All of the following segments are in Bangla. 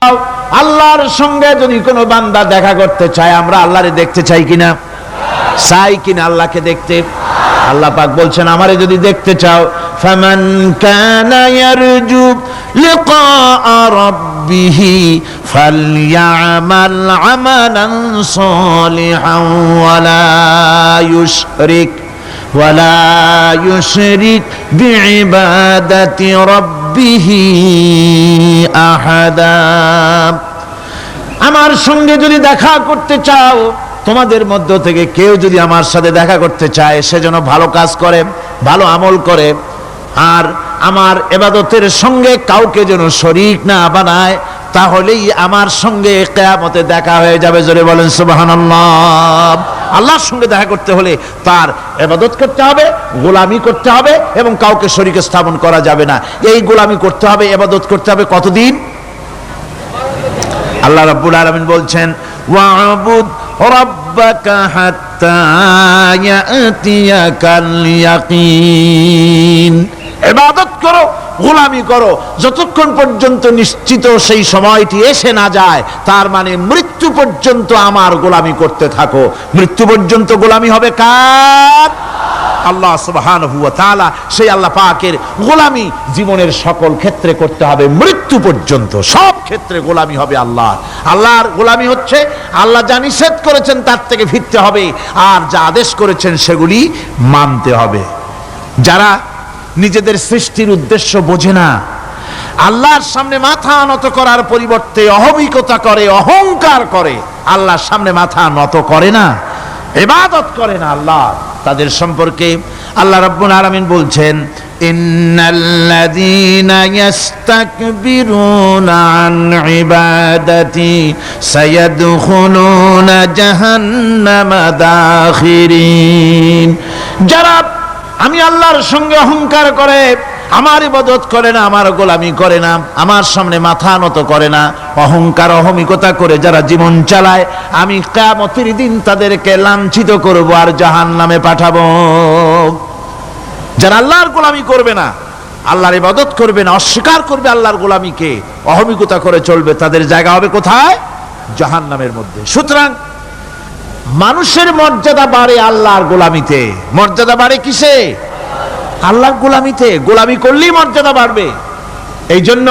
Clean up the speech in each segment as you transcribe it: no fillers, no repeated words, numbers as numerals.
আল্লাহর সঙ্গে যদি কোনো বান্দা দেখা করতে চায়, আমরা আল্লাহরে দেখতে চাই কিনা? চাই কিনা আল্লাহকে দেখতে? আল্লাহ পাক বলছেন, আমারে যদি দেখতে চাও, ফামান কানা ইয়ারজু লিকা রাব্বিহি ফালইআমাল আমালান সালিহান ওয়ালা ইউশরিক বিইবাদাতি রাব্বিহি আহাদা। আমার সঙ্গে যদি দেখা করতে চাও, তোমাদের মধ্য থেকে কেউ যদি আমার সাথে দেখা করতে চায়, সে যেন ভালো কাজ করে, ভালো আমল করে, আর আমার ইবাদতের সঙ্গে কাউকে যেন শরীক না বানায়, তাহলেই আমার সঙ্গে কিয়ামতে দেখা হয়ে যাবে। জোরে বলেন সুবহানাল্লাহ। আল্লাহর সঙ্গে দেখা করতে হলে তার ইবাদত করতে হবে, গোলামি করতে হবে, এবং কাউকে শরীক স্থাপন করা যাবে না। এই গোলামি করতে হবে, ইবাদত করতে হবে কতদিন? আল্লাহ রাব্বুল আলামিন বলছেন, ওয়া'বুদ রাব্বাকা হাত্তা ইয়াতিয়াকাল ইয়াকিন। ইবাদত করো, গোলামি করো, যতক্ষণ পর্যন্ত নিশ্চিত সেই সময়টি এসে না যায়, তার মানে মৃত্যু পর্যন্ত আমার গোলামি করতে থাকো। মৃত্যু পর্যন্ত গোলামি হবে কার? আল্লাহ সুবহানাহু ওয়া তাআলা। সেই আল্লাহ পাকের গোলামি জীবনের সকল ক্ষেত্রে করতে হবে, মৃত্যু পর্যন্ত সব ক্ষেত্রে গোলামি হবে আল্লাহ। আল্লাহর গোলামি হচ্ছে আল্লাহ যা নিষেধ করেছেন তার থেকে ফিরতে হবে, আর যা আদেশ করেছেন সেগুলি মানতে হবে। যারা নিজেদের সৃষ্টির উদ্দেশ্য বোঝে না, আল্লাহর সামনে মাথা নত করার পরিবর্তে অহমিকতা করে, অহংকার করে, আল্লাহর সামনে মাথা নত করে না, ইবাদত করে না আল্লাহ, তাদের সম্পর্কে আল্লাহ রাব্বুল আলামিন বলছেন, ইন্নাল্লাযীনা ইস্তাকবিরুনা আন ইবাদাতি সায়াদখুলুনা জাহান্নামা দাখিরিন। যারা আমি আল্লাহর সঙ্গে অহংকার করে, আমার ইবাদত করে না, আমার গোলামি করে না, আমার সামনে মাথা নত করে না, অহংকার অহমিকতা করে যারা জীবন চালায়, আমি কিয়ামতের দিন তাদেরকে লাঞ্ছিত করব আর জাহান্নামে পাঠাবো। যারা আল্লাহর গোলামি করবে না, আল্লাহর ইবাদত করবে না, অস্বীকার করবে আল্লাহর গোলামিকে, অহমিকতা করে চলবে, তাদের জায়গা হবে কোথায়? জাহান্নামের মধ্যে। সুতরাং মানুষের মর্যাদা বাড়ে আল্লাহর গোলামিতে। মর্যাদা বাড়ে কিসে? আল্লাহর গোলামিতে। গোলামি করলেই মর্যাদা বাড়বে। এই জন্য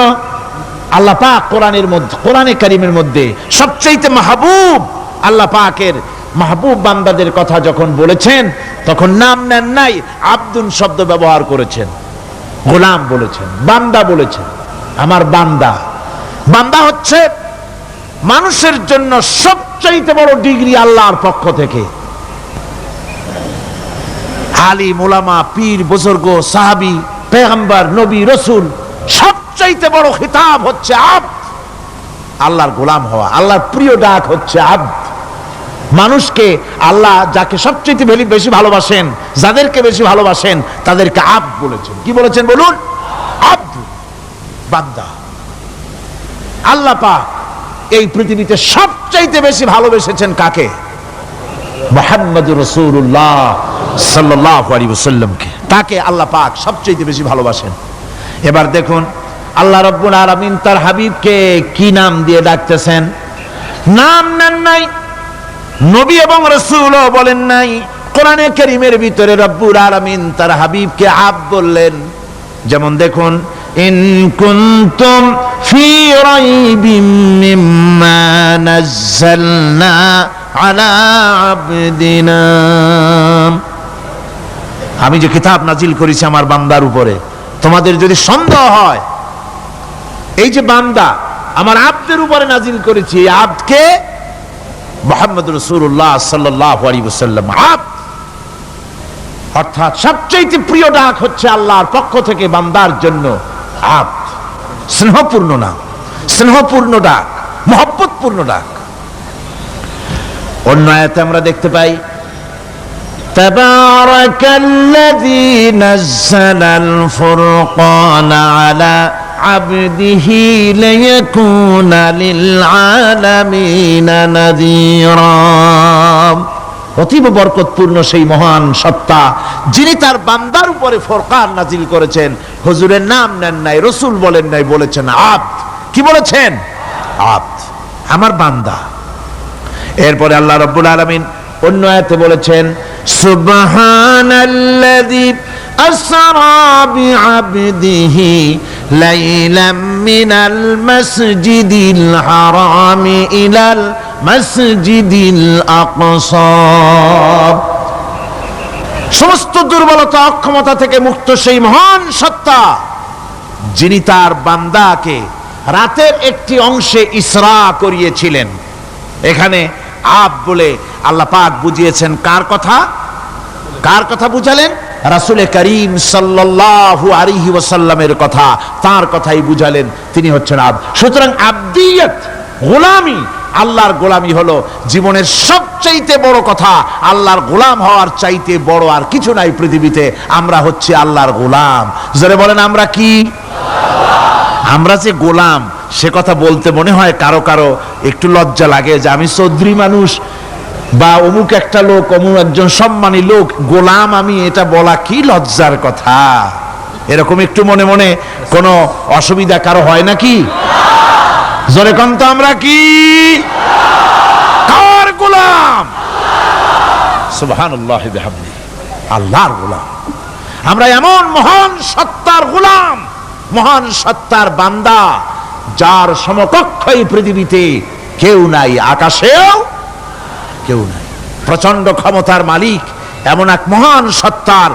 আল্লাহ পাক কোরআনের মধ্যে, কোরআনে কারীমের মধ্যে সবচেয়ে মাহবুব, আল্লাহ পাকের মাহবুব বান্দাদের কথা যখন বলেছেন, তখন নাম নেন নাই, আব্দুন শব্দ ব্যবহার করেছেন, গোলাম বলেছেন, বান্দা বলেছেন। আমার বান্দা। বান্দা হচ্ছে মানুষের জন্য সবচাইতে বড় ডিগ্রি আল্লাহর পক্ষ থেকে। আলিম, উলামা, পীর, বুজুর্গ, সাহাবী, পেগম্বর, নবী, রাসূল, সবচাইতে বড় খিতাব হচ্ছে আব্দ। আল্লাহর গোলাম হওয়া, আল্লাহর প্রিয় ডাক হচ্ছে আব্দ। মানুষকে আল্লাহ যাকে সবচাইতে বেশি ভালোবাসেন, যাদেরকে বেশি ভালোবাসেন, তাদেরকে আব্দ বলেছেন। কি বলেছেন বলুন? আব্দ, বান্দা। আল্লাহ পাক এই পৃথিবীতে সবচাইতে বেশি ভালোবেসেছেন কাকে? মুহাম্মদুর রাসূলুল্লাহ সাল্লাল্লাহু আলাইহি ওয়াসাল্লামকে। তাকে আল্লাহ পাক সবচাইতে বেশি ভালোবাসেন। এবার দেখুন আল্লাহ রাব্বুল আলামিন তার হাবিবকে কি নাম দিয়ে ডাকতেছেন? নাম নেন নাই, নবী এবং রাসূলও বলেন নাই। কোরআনে কারীমের ভিতরে রব্বুল আলামিন তার হাবিবকে আব্দ বললেন। যেমন দেখুন, ইন কুনতুম ফি রাইবিম মিম্মা নাযালনা আলা আবদিনা। আমি যে কিতাব নাজিল করেছি আমার বান্দার উপরে, তোমাদের যদি সন্দেহ হয়, এই যে বান্দা আমার আব্দের উপরে নাজিল করেছি, এই আব্দকে মুহাম্মদুর রাসূলুল্লাহ সাল্লাল্লাহু আলাইহি ওয়াসাল্লাম আব্দ, অর্থাৎ সবচেয়ে প্রিয় ডাক হচ্ছে আল্লাহর পক্ষ থেকে বান্দার জন্য আব্দ। স্নেহপূর্ণ নাম, স্নেহপূর্ণ ডাক, মহব্বতপূর্ণ ডাক। অন্য আয়াতে আমরা দেখতে পাই, তাবারাকাল্লাযী নাযালাল ফুরকানা আলা আবদিহি লিয়াকুনা লিল আলামিনা নাযীরা। অতীব বরকতপূর্ণ সেই মহান সত্তা যিনি তার বান্দার উপরে ফুরকান নাজিল করেছেন। হুজুরের নাম নেন নাই, রাসূল বলেন নাই, বলেছেন আব্দ। কি বলেছেন? আব্দ, আমার বান্দা। এরপরে আল্লাহ রাব্বুল আলামিন অন্য আয়াতে বলেছেন সুবহানাল্লাযী আসরা বিআবদিহি লাইলাম মিনাল মাসজিদিল হারামি ইলাল মাসজিদিল আকসা। সমস্ত দুর্বলতা অক্ষমতা থেকে মুক্ত সেই মহান সত্তা যিনি তার বান্দাকে রাতের একটি অংশে ইসরা করিয়েছিলেন। এখানে আব বলে আল্লাহ পাক বুঝিয়েছেন কার কথা? কার কথা বুঝালেন? রাসূল করিম সাল্লাল্লাহু আলাইহি ওয়াসাল্লামের কথা, তার কথাই বুঝালেন, তিনি হচ্ছেন আব। সুতরাং আবদিয়ত, গোলামি, আল্লাহর গোলামি হলো জীবনের সবচাইতে বড় কথা। আল্লাহর গোলাম হওয়ার চাইতে বড় আর কিছু নাই পৃথিবীতে। আমরা হচ্ছে আল্লাহর গোলাম। জোরে বলেন আমরা কি? আমরা যে গোলাম, সে কথা বলতে মনে হয় কারো কারো একটু লজ্জা লাগে যে আমি চৌধুরী মানুষ বা অমুক একটা লোক, অমুক একজন সম্মানী লোক, গোলাম আমি, এটা বলা কি লজ্জার কথা। এরকম একটু মনে মনে কোনো অসুবিধা কারো হয় নাকি? জোরে কোন তো আমরা কি? কার গোলাম? সুবহানাল্লাহি বিহামদিহি, আল্লাহর গোলাম। আমরা এমন মহান সত্তার গোলাম, মহান সত্তার বান্দা, যার সমকক্ষ এই পৃথিবীতে কেউ নাই, আকাশেও কেউ নাই। প্রচন্ড ক্ষমতার মালিক এমন এক মহান সত্তার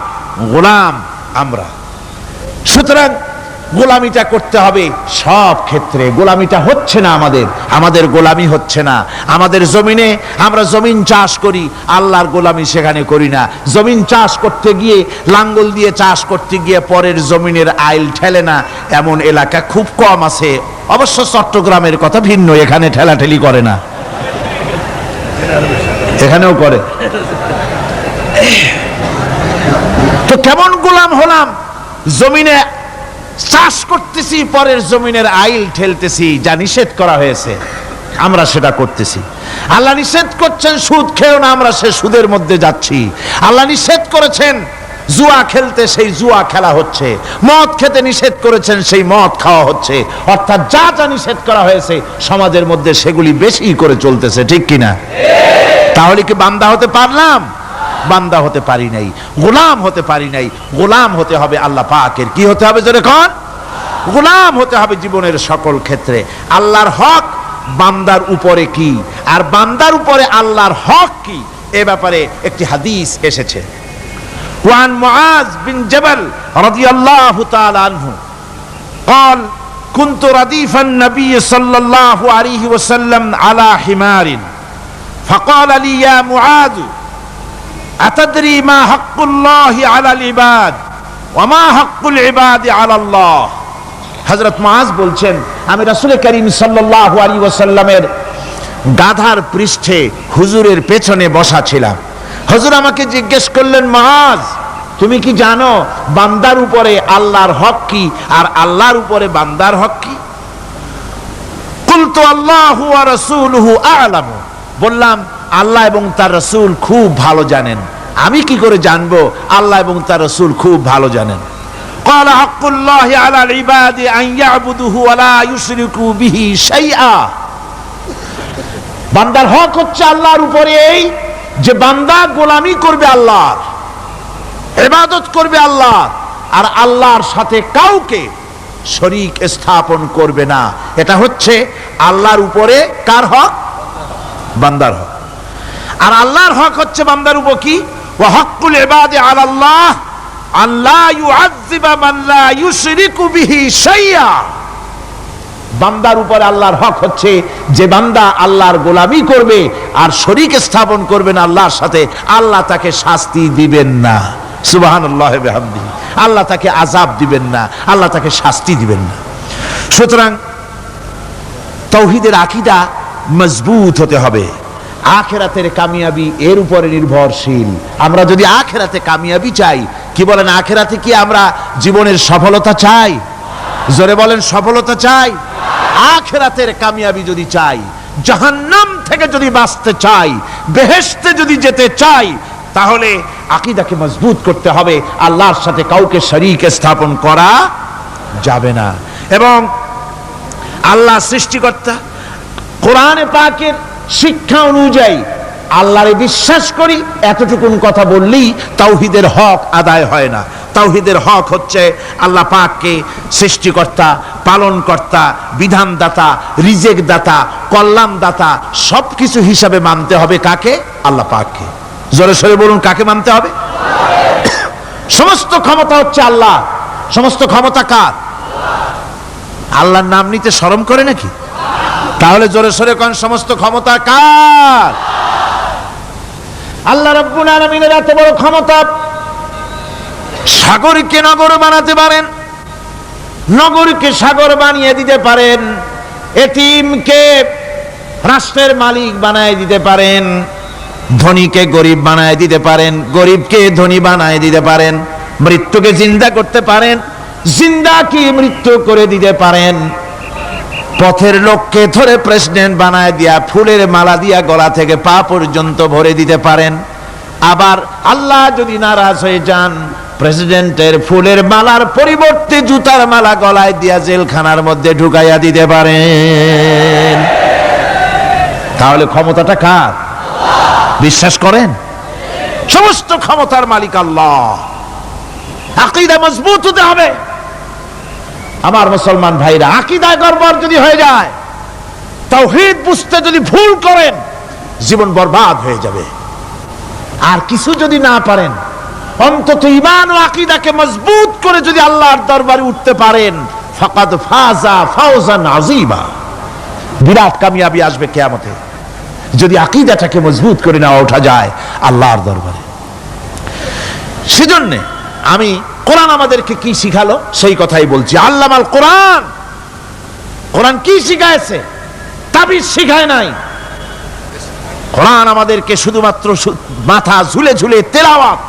গোলাম আমরা। সুতরাং গোলামিটা করতে হবে সব ক্ষেত্রে। গোলামিটা হচ্ছে না আমাদের গোলামি হচ্ছে না। আমাদের জমিনে আমরা জমিন চাষ করি, আল্লাহর গোলামি সেখানে করি না। জমিন চাষ করতে গিয়ে, লাঙ্গল দিয়ে চাষ করতে গিয়ে পরের জমিনের আইল ঠেলে না, এমন এলাকা খুব কম আছে। অবশ্য চট্টগ্রামের কথা ভিন্ন, এখানে ঠেলাঠেলি করে না, এখানেও করে। তো কেমন গোলাম হলাম? জমিনে চাষ করতেছি, পরের জমিনের আইল ঠেলতেছি, যা নিষেধ করা হয়েছে আমরা সেটা করতেছি। আল্লাহ নিষেধ করছেন সুদ খেও না, আমরা সে সুদের মধ্যে যাচ্ছি। আল্লাহ নিষেধ করেছেন জুয়া খেলতে, সেই জুয়া খেলা হচ্ছে। মদ খেতে নিষেধ করেছেন, সেই মদ খাওয়া হচ্ছে। অর্থাৎ যা যা নিষেধ করা হয়েছে সমাজের মধ্যে সেগুলি বেশি করে চলতেছে, ঠিক কিনা? তাহলে কি বান্দা হতে পারলাম? বান্দা হতে পারি নাই, গোলাম হতে পারি নাই। গোলাম হতে হবে আল্লাহ পাকের। কি হতে হবে জোরে কোন? গোলাম হতে হবে জীবনের সকল ক্ষেত্রে। আল্লাহর হক বান্দার উপরে কি, আর বান্দার উপরে আল্লাহর হক কি, এ ব্যাপারে একটি হাদিস এসেছে। ওয়ান মুআজ বিন জাবাল রাদিয়াল্লাহু তাআলা আনহু قال كنت رديف النبي صلى الله عليه وسلم على حمار فقال لي يا معاذ أتدري ما حق الله على العباد وما حق العباد على الله। হযরত মুআজ বলছেন, আমি রাসূল করিম সাল্লাল্লাহু আলাইহি ওয়াসাল্লামের গাধার পৃষ্ঠে হুজুরের পেছনে বসা ছিলাম। হুজুর আমাকে জিজ্ঞেস করলেন, মুআজ তুমি কি জানো বান্দার উপরে আল্লাহর হক কি আর আল্লাহর উপরে বান্দার হক কি? কুলতু আল্লাহু ওয়া রাসূলুহু আ'লামু, বললাম আল্লাহ এবং তার রাসূল খুব ভালো জানেন। আমি কি করে জানবো? আল্লাহ এবং তার রাসূল খুব ভালো জানেন। ক্বালা হাক্কুল্লাহি আলাল ইবাদি আন ইয়াবুদুহু ওয়া লা ইউশরিকু বিহি শাইআ। বান্দার হক হচ্ছে আল্লাহর উপরে এই যে বান্দা গোলামি করবে আল্লাহর, ইবাদত করবে আল্লাহ, আর আল্লাহর সাথে কাউকে শরীক স্থাপন করবে না। এটা হচ্ছে আল্লাহর উপরে কার হক? বান্দার হক। আর আল্লাহর হক হচ্ছে বান্দার উপর কি? ওয়া হাক্কুল ইবাদি আলাল্লাহ আল্লা ইউআযযিবা মান লা ইউশরিকু বিহি শাইআ। বান্দার উপরে আল্লাহর হক হচ্ছে যে বান্দা আল্লাহর গোলামি করবে আর শরীক স্থাপন করবে না আল্লাহর সাথে, আল্লাহ তাকে শাস্তি দিবেন না। সুবহানাল্লাহি ওয়া বিহামদিহি। আল্লাহ তাকে আযাব দিবেন না, আল্লাহ তাকে শাস্তি দিবেন না। সুতরাং তাওহীদের আকীদা মজবুত হতে হবে। আখিরাতের কামিয়াবি এর উপরে নির্ভরশীল। আমরা যদি আখিরাতে কামিয়াবি চাই, কি বলেন, আখিরাতে কি আমরা জীবনের সফলতা চাই? জোরে বলেন, সফলতা চাই? আখিরাতের কামিয়াবি যদি চাই, জাহান্নাম থেকে যদি বাঁচতে চাই, বেহেশতে যদি যেতে চাই, তাহলে আকীদাকে মজবুত করতে হবে। আল্লাহর সাথে কাউকে শরীক স্থাপন করা যাবে না। এবং আল্লাহ সৃষ্টিকর্তা, কোরআনে পাকের শিক্ষা অনুযায়ী আল্লাহরে বিশ্বাস করি, এতটুকুন কথা বললেই তাওহীদের হক আদায় হয় না। তাওহীদের হক হচ্ছে আল্লাহ পাককে সৃষ্টিকর্তা, পালনকর্তা, বিধানদাতা, রিজেক দাতা, কল্যাণ দাতা সবকিছু হিসাবে মানতে হবে কাকে? আল্লাহ পাককে। জোরে সোরে বলুন, কাকে মানতে হবে? সমস্ত ক্ষমতা হচ্ছে আল্লাহ। সমস্ত ক্ষমতা কার? আল্লাহর নাম নিতে শরম করে নাকি? তাহলে জোরে সোরে কোন সমস্ত ক্ষমতা কার? আল্লাহ রাব্বুল আলামিনের এত বড় ক্ষমতা, সাগরকে নগর বানাতে পারেন, নগরকে সাগর বানিয়ে দিতে পারেন, এতিমকে রাষ্ট্রের মালিক বানায় দিতে পারেন, ধনীকে গরিব বানায় দিতে পারেন, গরিবকে ধনী বানায় দিতে পারেন, মৃত্যুকে জিন্দা করতে পারেন, জিন্দাকে মৃত্যু করে দিতে পারেন, পথের লোককে ধরে প্রেসিডেন্ট বানায় দিয়া ফুলের মালা দিয়া গলা থেকে পা পর্যন্ত ভরে দিতে পারেন। আবার আল্লাহ যদি নারাজ হয়ে যান, প্রেসিডেন্টের ফুলের মালার পরিবর্তে জুতার মালা গলায় দিয়া জেলখানার মধ্যে ঢুকাইয়া দিতে পারেন। তাহলে ক্ষমতাটা কার? বিশ্বাস করেন? সমস্ত ক্ষমতার মালিক আল্লাহ। আকীদা মজবুত হতে হবে আমার মুসলমান ভাইরা। আকীদায় গড়বড় যদি হয়ে যায়, তাওহীদ বুঝতে যদি ভুল করেন, জীবন বরবাদ হয়ে যাবে। আর কিছু যদি না পারেন, অন্তত ঈমান ও আকীদাকে মজবুত করে যদি আল্লাহর দরবারে উঠতে পারেন, ফাকাদ ফাজা ফাওজান আযীমা, বিরাট কামিয়াবি আসবে কিয়ামতে যদি আকীদাটাকে মজবুত করে না ওঠা যায় আল্লাহর দরবারে। সেজন্য আমি কোরআন আমাদেরকে কি শিখালো সেই কথাই বলছি। আল্লামাল কোরআন, কোরআন কি শিখায়ছে? তাবিজ শিখায় নাই। কোরআন আমাদেরকে শুধুমাত্র মাথা ঝুলে ঝুলে তেলাওয়াত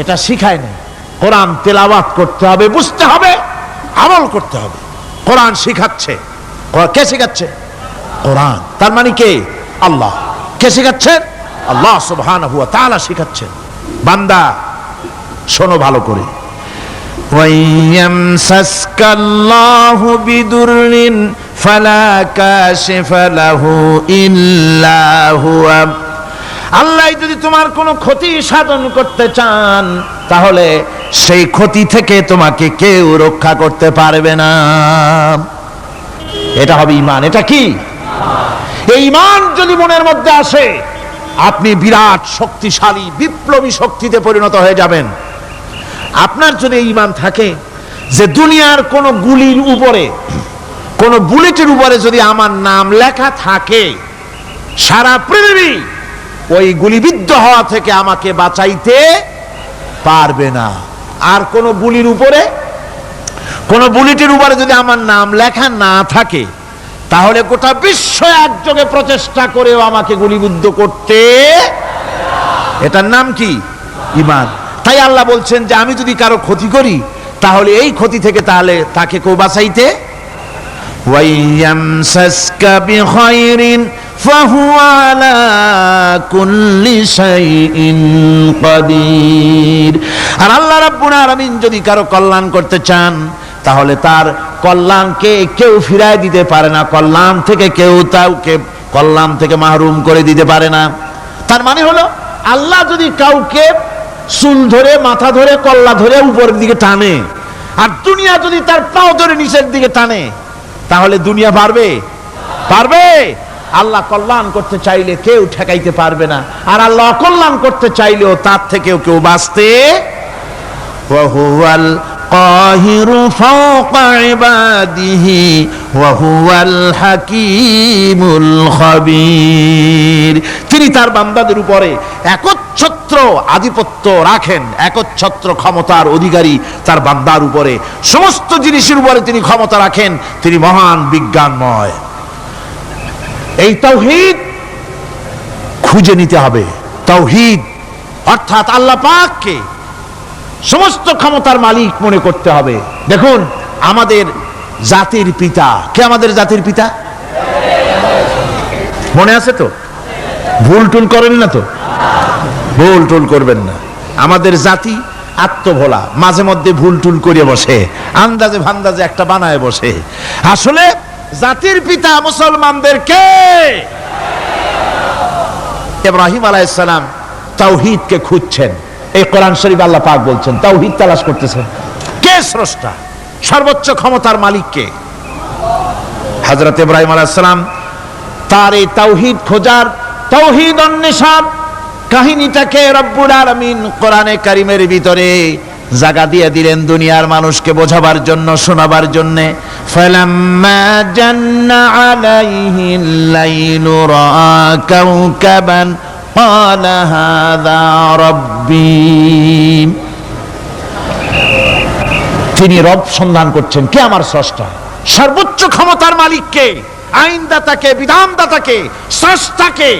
এটা শিখায় নাই। কোরআন তেলাওয়াত করতে হবে, বুঝতে হবে, আমল করতে হবে। কোরআন শিখাচ্ছে। কে শিখাচ্ছে? কোরআন। তার মানে কে? আল্লাহ। কে শিখাচ্ছেন? আল্লাহ সুবহানাহু ওয়া তাআলা শিখাচ্ছেন। বান্দা শোনো ভালো করে, ওয়াইয়ামসাসকাল্লাহু বিদুররিন ফালা কাশিফা লাহু ইল্লা হুয়া। আল্লাহ যদি তোমার কোনো ক্ষতি সাধন করতে চান, তাহলে সেই ক্ষতি থেকে তোমাকে কেউ রক্ষা করতে পারবে না। এটা হবে ঈমান। এটা কি? এই ঈমান যদি মনের মধ্যে আসে, আপনি বিরাট শক্তিশালী বিপ্লবী শক্তিতে পরিণত হয়ে যাবেন। আপনার যদি ঈমান থাকে যে দুনিয়ার কোন গুলির উপরে, কোন বুলেটের উপরে যদি আমার নাম লেখা থাকে, সারা পৃথিবী ওই গুলিবিদ্ধ হওয়া থেকে আমাকে বাঁচাইতে পারবে না। আর কোন গুলির উপরে, কোন বুলেটের উপরে যদি আমার নাম লেখা না থাকে, তাহলে গোটা বিশ্ব একযোগে প্রচেষ্টা করেও আমাকে গুলিবিদ্ধ করতে, এটার নাম কি? ঈমান। তাই আল্লাহ বলছেন যে আমি যদি কারো ক্ষতি করি, তাহলে এই ক্ষতি থেকে তাহলে তাকে কেউ বাঁচাইতে। ওয়াইয়ামসাসকা বিখাইরিন ফাহুয়া আলা কুল্লি শাইইন কাদির। আর আল্লাহ রাব্বুল আলামিন যদি কারো কল্যাণ করতে চান, তাহলে তার কল্যাণকে কেউ ফিরায় দিতে পারে না। কল্যাণ থেকে কেউ তাকে কল্যাণ থেকে মাহরুম করে দিতে পারে না। তার মানে হলো, আল্লাহ যদি কাউকে চুল ধরে, মাথা ধরে, কল্লা ধরে উপরের দিকে টানে, আর দুনিয়া যদি তার পাও ধরে নিচের দিকে টানে, তাহলে দুনিয়া পারবে? পারবে? আল্লাহ কল্যাণ করতে চাইলে কেউ ঠেকাইতে পারবে না, আর আল্লাহ অকল্যাণ করতে চাইলেও তার থেকেও কেউ বাঁচতে। ওয়া হুয়াল কাহিরু ফাওকা ইবাদিহি ওয়া হুয়াল হাকীমুল খাবীর। তিনি তার বান্দাদের উপরে একচ্ছত্র আধিপত্য রাখেন, একচ্ছত্র ক্ষমতার অধিকারী তার বান্দার উপরে, সমস্ত জিনিসের উপরে তিনি ক্ষমতা রাখেন। তিনি মহান বিজ্ঞানময়। এই তাওহীদ খুঁজে নিতে হবে। তাওহীদ অর্থাৎ আল্লাহ পাককে সমস্ত ক্ষমতার মালিক মনে করতে হবে। দেখুন, আমাদের জাতির পিতা কে? আমাদের জাতির পিতা মনে আছে তো? ভুল টুল করেন না তো? ভুল টুল করবেন না। আমাদের জাতি আত্মভোলা, মাঝে মধ্যে ভুল টুল করে বসে, আন্দাজে ভান্দাজে একটা বানায় বসে। আসলে জাতির পিতা মুসলমানদের কে? ইব্রাহিম আলাইহিস সালাম তাওহীদকে খুঁজছেন। এই কোরআন শরীফ আল্লাহ পাক বলছেন তাওহীদ তালাশ করতেছেন। কে স্রষ্টা? সর্বোচ্চ ক্ষমতার মালিক কে? হযরত ইব্রাহিম আলাইহিস সালাম তার এই তাওহীদ খোঁজার, তাওহীদ অন্বেষণ কাহিনীটাকে রব্বুল আলামিন কোরআনে কারীমের ভিতরে জায়গা দিয়ে দিলেন দুনিয়ার মানুষকে বোঝাবার জন্য, শোনাবার জন্য। ফালাম্মা জান্না আলাইহিল লাইলু রাআ কাওকাবান ক্বালা হাযা রাব্বী। তিনি রব সন্ধান করছেন, কে আমার স্রষ্টা? সর্বোচ্চ ক্ষমতার মালিককে, আইনদাতাকে, বিধানদাতাকে, স্রষ্টাকে,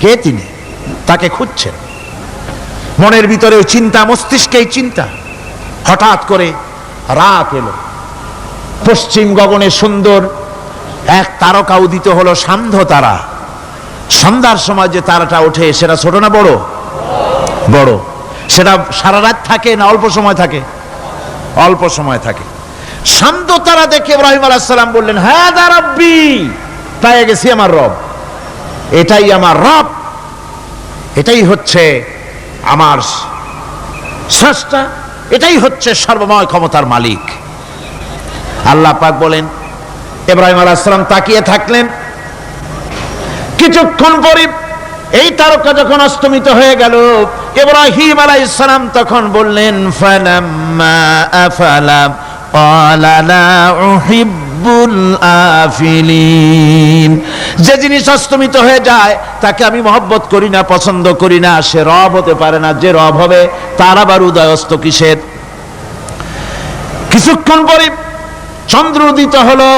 কে তিনি? তাকে খুঁজছেন। মনের ভিতরে চিন্তা, মস্তিষ্কে চিন্তা। হঠাৎ করে রাত এলো, পশ্চিম গগনে সুন্দর এক তারকা উদিত হলো, সান্ধ্য তারা। সন্ধ্যার সময় যে তারাটা ওঠে সেটা ছোট না বড়? বড়। সেটা সারা রাত থাকে না অল্প সময় থাকে? অল্প সময় থাকে। সান্ধ্য তারা দেখে ইব্রাহিম আলাইহিস সালাম বললেন, হাযা রাব্বী, পেয়ে গেছি আমার রব, এটাই আমার রব, এটাই হচ্ছে আমার স্রষ্টা, এটাই হচ্ছে সর্বময় ক্ষমতার মালিক। আল্লাহ পাক বলেন, ইব্রাহিম আলাইহিস সালাম তাকিয়ে থাকলেন। কিছুক্ষণ পরে এই তারকা যখন অস্তমিত হয়ে গেল, ইব্রাহিম আলাইহিস সালাম তখন বললেন, ফালাম্মা আফালা ক্বালা লা উহিব্বুল আফিলিন। যে জিনিস অস্তমিত হয়ে যায় তাকে আমি মহব্বত করি না, পছন্দ করি না, সে রব হতে পারে না। যে রব হবে তার আবার উদয়স্ত কিসের? কিছুক্ষণ পরে চন্দ্র উদিত হলো,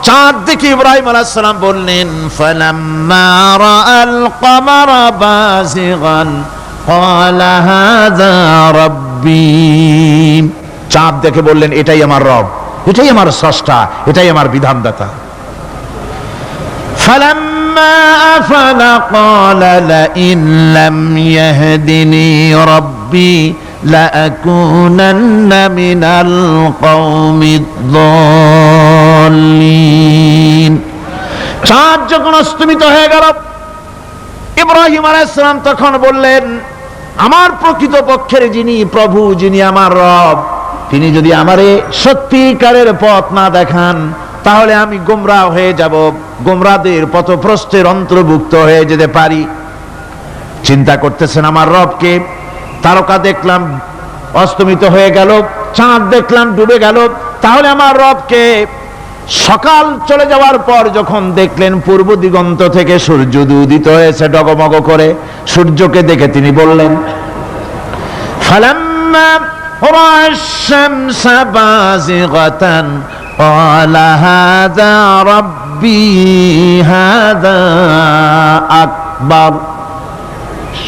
চাঁদ দেখে ইব্রাহিম আলাইহিস সালাম বললেন, ফালাম্মা রাআল কমারা বাযিগান ক্বালা হাযা রাব্বী। চাঁদ দেখে বললেন, এটাই আমার রব, এটাই আমার স্রষ্টা, এটাই আমার বিধানদাতা। ফালাম্মা আফালা ক্বালা লাইন লাম ইয়াহদিনি রাব্বী লাআকুনান্না মিনাল কওমিদ যাল্লিন। চাঁদ যখন অস্তমিত হয়ে গেল, ইব্রাহিম আলাইহিস সালাম তখন বললেন, আমার প্রকৃত পক্ষের যিনি প্রভু, যিনি আমার রব, তিনি যদি আমারে সত্যিকারের পথ না দেখান তাহলে আমি গোমরাহ হয়ে যাব, গোমরাহদের পথভ্রষ্টের অন্তর্ভুক্ত হয়ে যেতে পারি। চিন্তা করতেছেন আমার রবকে। তারকা দেখলাম অস্তমিত হয়ে গেল, চাঁদ দেখলাম ডুবে গেল, তাহলে আমার রবকে? সকাল চলে যাওয়ার পর যখন দেখলেন পূর্ব দিগন্ত থেকে সূর্য উদিত হয়েছে ডগমগ করে, সূর্যকে দেখে তিনি বললেন, ফালাম্মা রাআ আশ-শামসা বাযিগাতান ক্বালা হাযা রাব্বী হাযা আকবার।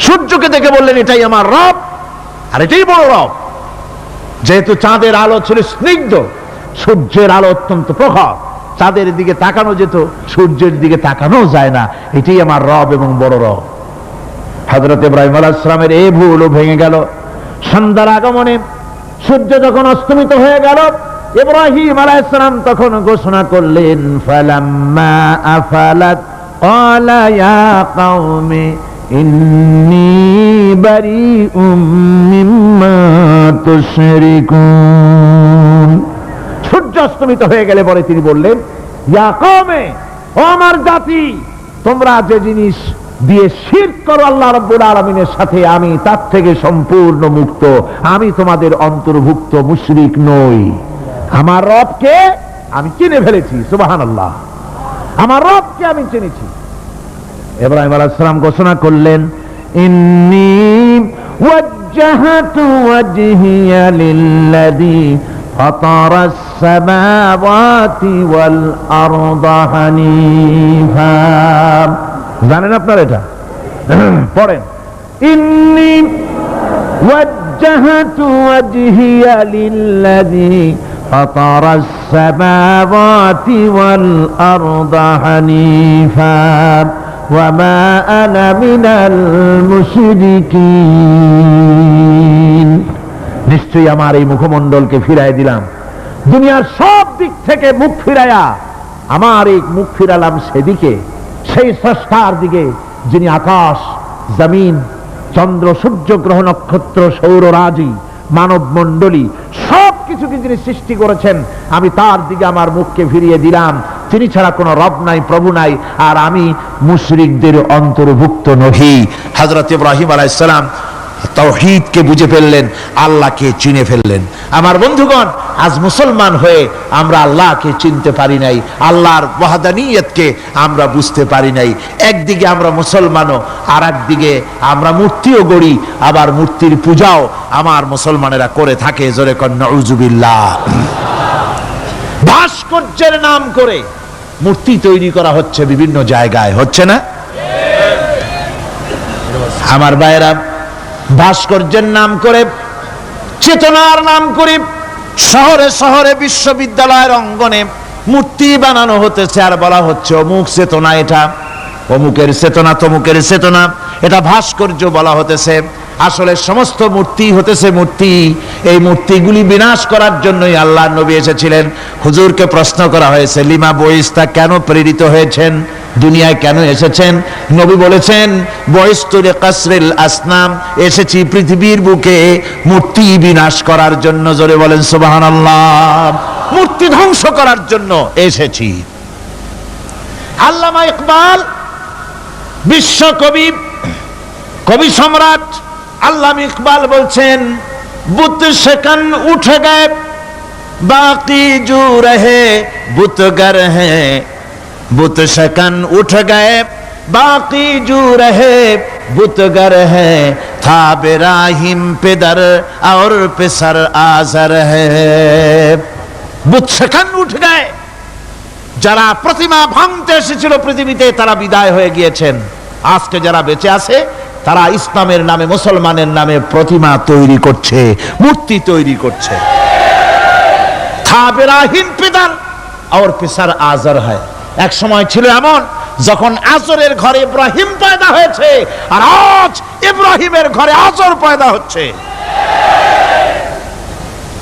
সূর্যকে দেখে বললেন, এটাই আমার রব আর এটাই বড় রব। যেহেতু চাঁদের আলো ছিল স্নিগ্ধ, সূর্যের আলো অত্যন্ত প্রখর, চাঁদের দিকে তাকানো যেত, সূর্যের দিকে তাকানো যায় না, এটাই আমার রব এবং বড় রব। হযরত ইব্রাহিম আলাইহিস সালামের এই ভুলও ভেঙে গেল। সন্ধ্যার আগমনে সূর্য যখন অস্তমিত হয়ে গেল, ইব্রাহিম আলাইহিস সালাম তখন ঘোষণা করলেন, ফালাম্মা আফালাত ক্বালা ইয়া কওমি ইন্নী বারিউম মিম্মা তুশরিকুন। সূর্য অস্তমিত হয়ে গেলে পরে তিনি বললেন, ইয়া কওমে, ও আমার জাতি, তোমরা যে জিনিস দিয়ে শিরক করো আল্লাহ রাব্বুল আলামিনের সাথে, আমি তার থেকে সম্পূর্ণ মুক্ত, আমি তোমাদের অন্তর্ভুক্ত, মুশরিক নই। আমার রবকে আমি চিনে ফেলেছি, সুবহানাল্লাহ, আমার রবকে আমি চিনেছি। ইব্রাহিম আলাইহিস সালাম ঘোষণা করলেন, ইন্নী ওয়াজ্জাহতু ওয়াজহিয়া লিল্লাযী ফাতারাস সামাওয়াতি ওয়াল আরদা হানিফা। জানেন আপনারা এটা? পড়েন, ইন্নী ওয়াজ্জাহতু ওয়াজহিয়া লিল্লাযী ফাতারাস সামাওয়াতি ওয়াল আরদা হানিফা ওয়ামা আনা মিনাল মুশরিকিন। নিশ্চয়ই আমার এই মুখমণ্ডলকে ফিরাই দিলাম, দুনিয়ার সব দিক থেকে মুখ ফিরাইয়া আমার এই মুখ ফিরালাম সেদিকে, সেই স্রষ্টার দিকে যিনি আকাশ, জমিন, চন্দ্র, সূর্য, গ্রহ, নক্ষত্র, সৌররাজি, মানব মণ্ডলী সবকিছুকে যিনি সৃষ্টি করেছেন, আমি তার দিকে আমার মুখকে ফিরিয়ে দিলাম। তিনি ছাড়া কোনো রব নাই, প্রভু নাই, আর আমি মুশরিকদের অন্তর্ভুক্ত নহি। হযরত ইব্রাহিম আলাইহিস সালাম তাওহীদকে বুঝে ফেললেন, আল্লাহকে চিনে ফেললেন। আমার বন্ধুগণ, আজ মুসলমান হয়ে আমরা আল্লাহকে চিনতে পারি নাই, আল্লাহর ওয়াহদানিয়তকে আমরা বুঝতে পারি নাই। একদিকে আমরা মুসলমানও, আর একদিকে আমরা মূর্তিও গড়ি, আবার মূর্তির পূজাও আমার মুসলমানেরা করে থাকে। জোরে কর নাউযুবিল্লাহ। ভাস্কর্যের নাম করে মূর্তি তৈরি করা হচ্ছে বিভিন্ন জায়গায়, হচ্ছে না? আমার ভাইয়েরা, ভাস্কর্যের নাম করে, চেতনার নাম করে শহরে শহরে বিশ্ববিদ্যালয়ের অঙ্গনে মূর্তি বানানো হতেছে, আর বলা হচ্ছে অমুক চেতনা, এটা অমুকের চেতনা, তমুকের চেতনা, এটা ভাস্কর্য বলা হতেছে। আসলে সমস্ত মূর্তি হতেছে মূর্তি। এই মূর্তিগুলি বিনাশ করার জন্যই আল্লাহর নবী এসেছিলেন। হুজুরকে প্রশ্ন করা হয়েছে, লিমা বইস্তা, কেন প্রেরিত হয়েছেন, দুনিয়ায় কেন এসেছেন? নবী বলেছেন, বয়স্তুরে কাসরিল আসনাম, এসেছি পৃথিবীর বুকে মূর্তি বিনাশ করার জন্য। জোরে বলেন সুবহানাল্লাহ। মূর্তি ধ্বংস করার জন্য এসেছি। আল্লামা ইকবাল, বিশ্ব কবি, কবি সম্রাট আল্লামা ইকবাল বলছেন, বুত সেকন উঠে গে বাকি জু রহে বুতগর হ্যাঁ, बुत शकन उठ गए बाकी जू रहे बुतगर है, था बेराहिम पिदर और पिसर आजर है। बुत शकन उठ गए, যারা প্রতিমা ভাঙতে এসেছিল পৃথিবীতে তারা বিদায় হয়ে গিয়েছেন। আজকে যারা বেঁচে আছে তারা ইসলামের নামে, মুসলমানের নামে প্রতিমা তৈরি করছে, মূর্তি তৈরি করছে। था बेराहिम पिदर और पिसर आजर है। এক সময় ছিল এমন যখন আজরের ঘরে ইব্রাহিম পয়দা হয়েছে, আর আজ ইব্রাহিমের ঘরে আজর পয়দা হচ্ছে।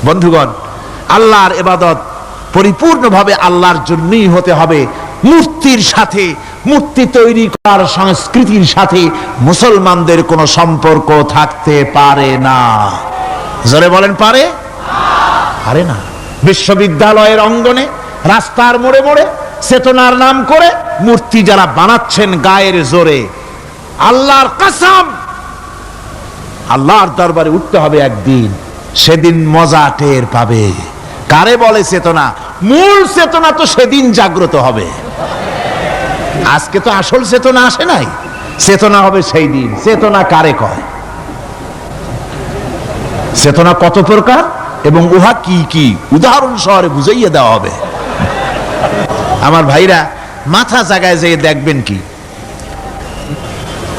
বন্ধুগণ, আল্লাহর ইবাদত পরিপূর্ণভাবে আল্লাহর জন্যই হতে হবে। মূর্তির সাথে, মূর্তি তৈরি করার সংস্কৃতির সাথে মুসলমানদের কোনো সম্পর্ক থাকতে পারে না। জোরে বলেন, পারে? পারে না। বিশ্ববিদ্যালয়ের অঙ্গনে, রাস্তার মোড়ে মোড়ে চেতনার নাম করে মূর্তি যারা বানাচ্ছেন গায়ের জোরে, আল্লাহর কসম, আল্লাহর দরবারে উঠতে হবে একদিন, সেদিন মজা টের পাবে। কারে বলে চেতনা? মূল চেতনা তো সেদিন জাগ্রত হবে। আজকে তো আসল চেতনা আসে নাই, চেতনা হবে সেই দিন। চেতনা কারে কয়? চেতনা কত প্রকার এবং উহা কি কি উদাহরণ সহরে বুঝাইয়া দেওয়া হবে। আমার ভাইরা, মাথা জায়গায় যেয়ে দেখবেন কি,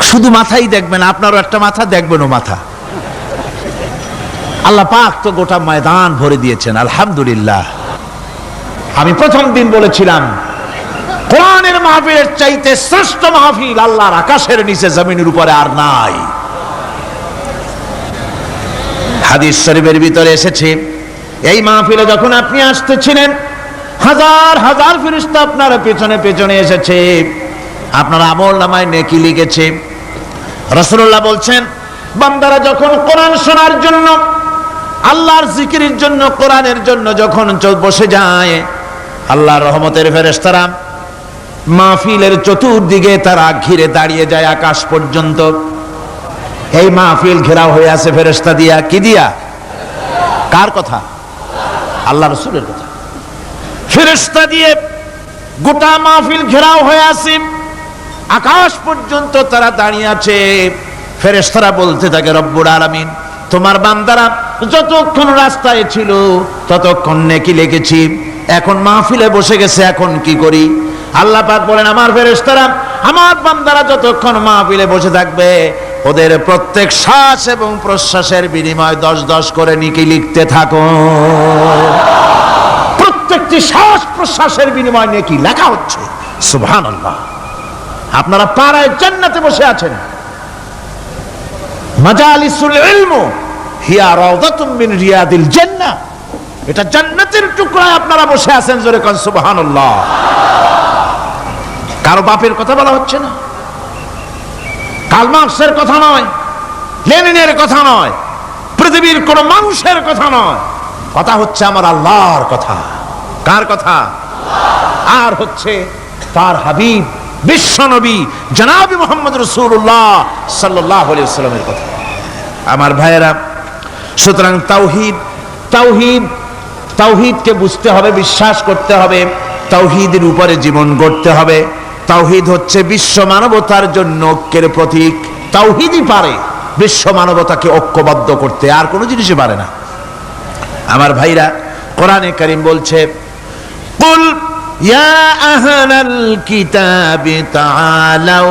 শুধু মাথাই দেখবেন, আপনারও একটা মাথা, দেখবেনও মাথা। আল্লাহ পাক তো গোটা ময়দান ভরে দিয়েছেন, আলহামদুলিল্লাহ। আমি প্রথম দিন বলেছিলাম, কোরআনের মাহফিলের চাইতে শ্রেষ্ঠ মাহফিল আল্লাহর আকাশের নিচে জমিনের উপরে আর নাই। হাদিস শরীফের ভিতরে এসেছে, এই মাহফিলে যখন আপনি আসতেছিলেন, হাজার হাজার ফেরেশতা আপনার পেছনে পেছনে এসেছে, আপনার আমলনামায় নেকি লিখেছে। রাসূলুল্লাহ বলছেন, বান্দারা যখন কোরআন শোনার জন্য, আল্লাহর জিকিরের জন্য, কোরআনের জন্য যখন বসে যায়, আল্লাহর রহমতের ফেরেশতারা মাহফিলের চতুর্দিকে তারা ঘিরে দাঁড়িয়ে যায় আকাশ পর্যন্ত। এই মাহফিল ঘেরাও হয়ে আছে ফেরেশতা দিয়া। কি দিয়া? কার কথা? আল্লাহ রাসূলের কথা। ফেরেশতা দিয়ে গোটা মাহফিল ঘেরাও হয়ে আছে, আকাশ পর্যন্ত তারা দাঁড়িয়ে আছে। ফেরেশতারা বলতে থাকে, রব্বুল আলামিন, তোমার বান্দারা যতক্ষণ রাস্তায় ছিল ততক্ষণ নেকি লিখেছি, এখন মাহফিলে বসে গেছে, এখন কি করি? আল্লাহ পাক বলেন, আমার ফেরেশতারা, আমার বান্দারা যতক্ষণ মাহফিলে বসে থাকবে, ওদের প্রত্যেক শ্বাস এবং প্রশ্বাসের বিনিময়ে 10-10 করে নেকি লিখতে থাকো। প্রত্যেকটি শ্বাস প্রশ্বাসের বিনিময়ে নেকি লেখা হচ্ছে। সুবহানাল্লাহ। আপনারা পাড়ায় জান্নাতে বসে আছেন। মাজালিসুল ইলম হিয়া রাওদাতুম মিন রিয়াদিল জান্নাহ। এটা জান্নাতের টুকরায় আপনারা বসে আছেন, জোরে কোন সুবহানাল্লাহ। কারো বাপের কথা বলা হচ্ছে না, কার্ল মার্কসের কথা নয়, লেনিনের কথা নয়, পৃথিবীর কোন মানুষের কথা নয়, কথা হচ্ছে আমার আল্লাহর কথা। কার কথা? আর হচ্ছে তার হাবিব বিশ্ব নবী জনাব মুহাম্মদ রাসূলুল্লাহ সাল্লাল্লাহু আলাইহি ওয়াসাল্লামের কথা। আমার ভাইয়েরা, সুতরাং তাওহীদ তাওহীদ তাওহীদকে বুঝতে হবে, বিশ্বাস করতে হবে, তাওহীদের উপরে জীবন গড়তে হবে। তাওহীদ হচ্ছে বিশ্ব মানবতার জন্য ঐক্যের প্রতীক। তাওহীদই পারে বিশ্ব মানবতাকে ঐক্যবদ্ধ করতে, আর কোনো জিনিসই পারে না। আমার ভাইরা, কোরআনে কারীম বলছে, কুল ইয়া আহলাল কিতাবি তাআলাউ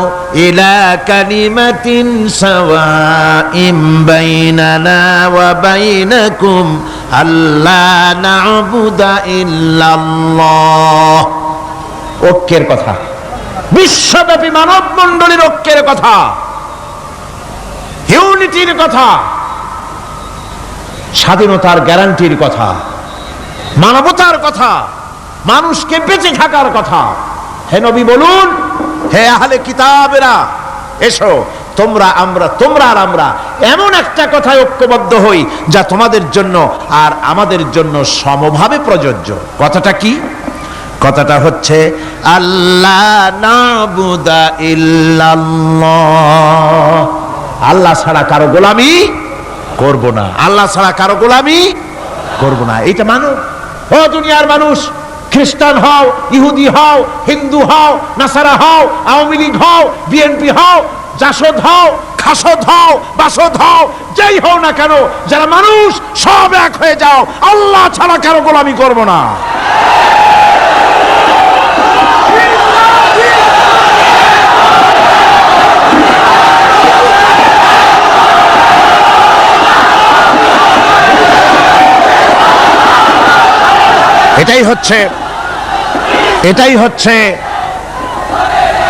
ইলা কালিমাতিন সাওয়াইম বাইনানা ওয়া বাইনাকুম আল্লা না'বুদা ইল্লাল্লাহ। ঐক্যের কথা, বিশ্বব্যাপী মানব মণ্ডলীর ঐক্যের কথা, ইউনিটির কথা, স্বাধীনতার গ্যারান্টির কথা, মানবতার কথা, মানুষকে বেঁচে থাকার কথা। হে নবী বলুন, হে আহলে কিতাবেরা, এসো তোমরা আর আমরা এমন একটা কথায় ঐক্যবদ্ধ হই যা তোমাদের জন্য আর আমাদের জন্য সমভাবে প্রযোজ্য। কথাটা কি? কথাটা হচ্ছে আল্লাহ না'বুদা ইল্লাল্লাহ। আল্লাহ ছাড়া কারো গোলামি করব না, আল্লাহ ছাড়া কারো গোলামি করব না। এইটা মানো। ও দুনিয়ার মানুষ, খ্রিস্টান হও, ইহুদি হও, হিন্দু হও, নাসারা হও, আওয়ামী লীগ হও, বিএনপি হও, জাসদ হও, খাসদ হও, বাসদ হও, যেই হও না কেন, যারা মানুষ সব এক হয়ে যাও, আল্লাহ ছাড়া কারো গোলামি করব না। এটাই হচ্ছে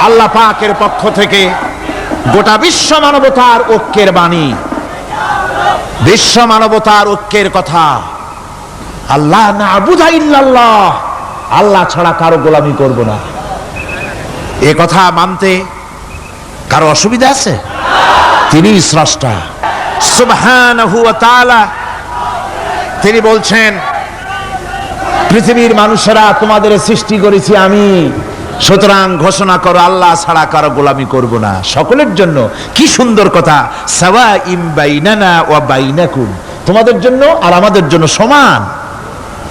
আল্লাহ পাকের পক্ষ থেকে গোটা বিশ্ব মানবতার ঐক্যের বাণী, বিশ্ব মানবতার ঐক্যের কথা। আল্লাহ না'বুদা ইল্লাল্লাহ, আল্লাহ ছাড়া কারো গোলামি করব না। এ কথা মানতে কারো অসুবিধা আছে? তিনি স্রষ্টা সুবহানাহু ওয়া তাআলা। তিনি বলছেন, পৃথিবীর মানুষেরা তোমাদের সৃষ্টি করেছি আমি, সুতরাং ঘোষণা করো আল্লাহ ছাড়া কারো গোলামি করব না। সকলের জন্য কি সুন্দর কথা, সাওয়াইম বাইনানা ওয়া বাইনাকুম, তোমাদের জন্য আর আমাদের জন্য সমান।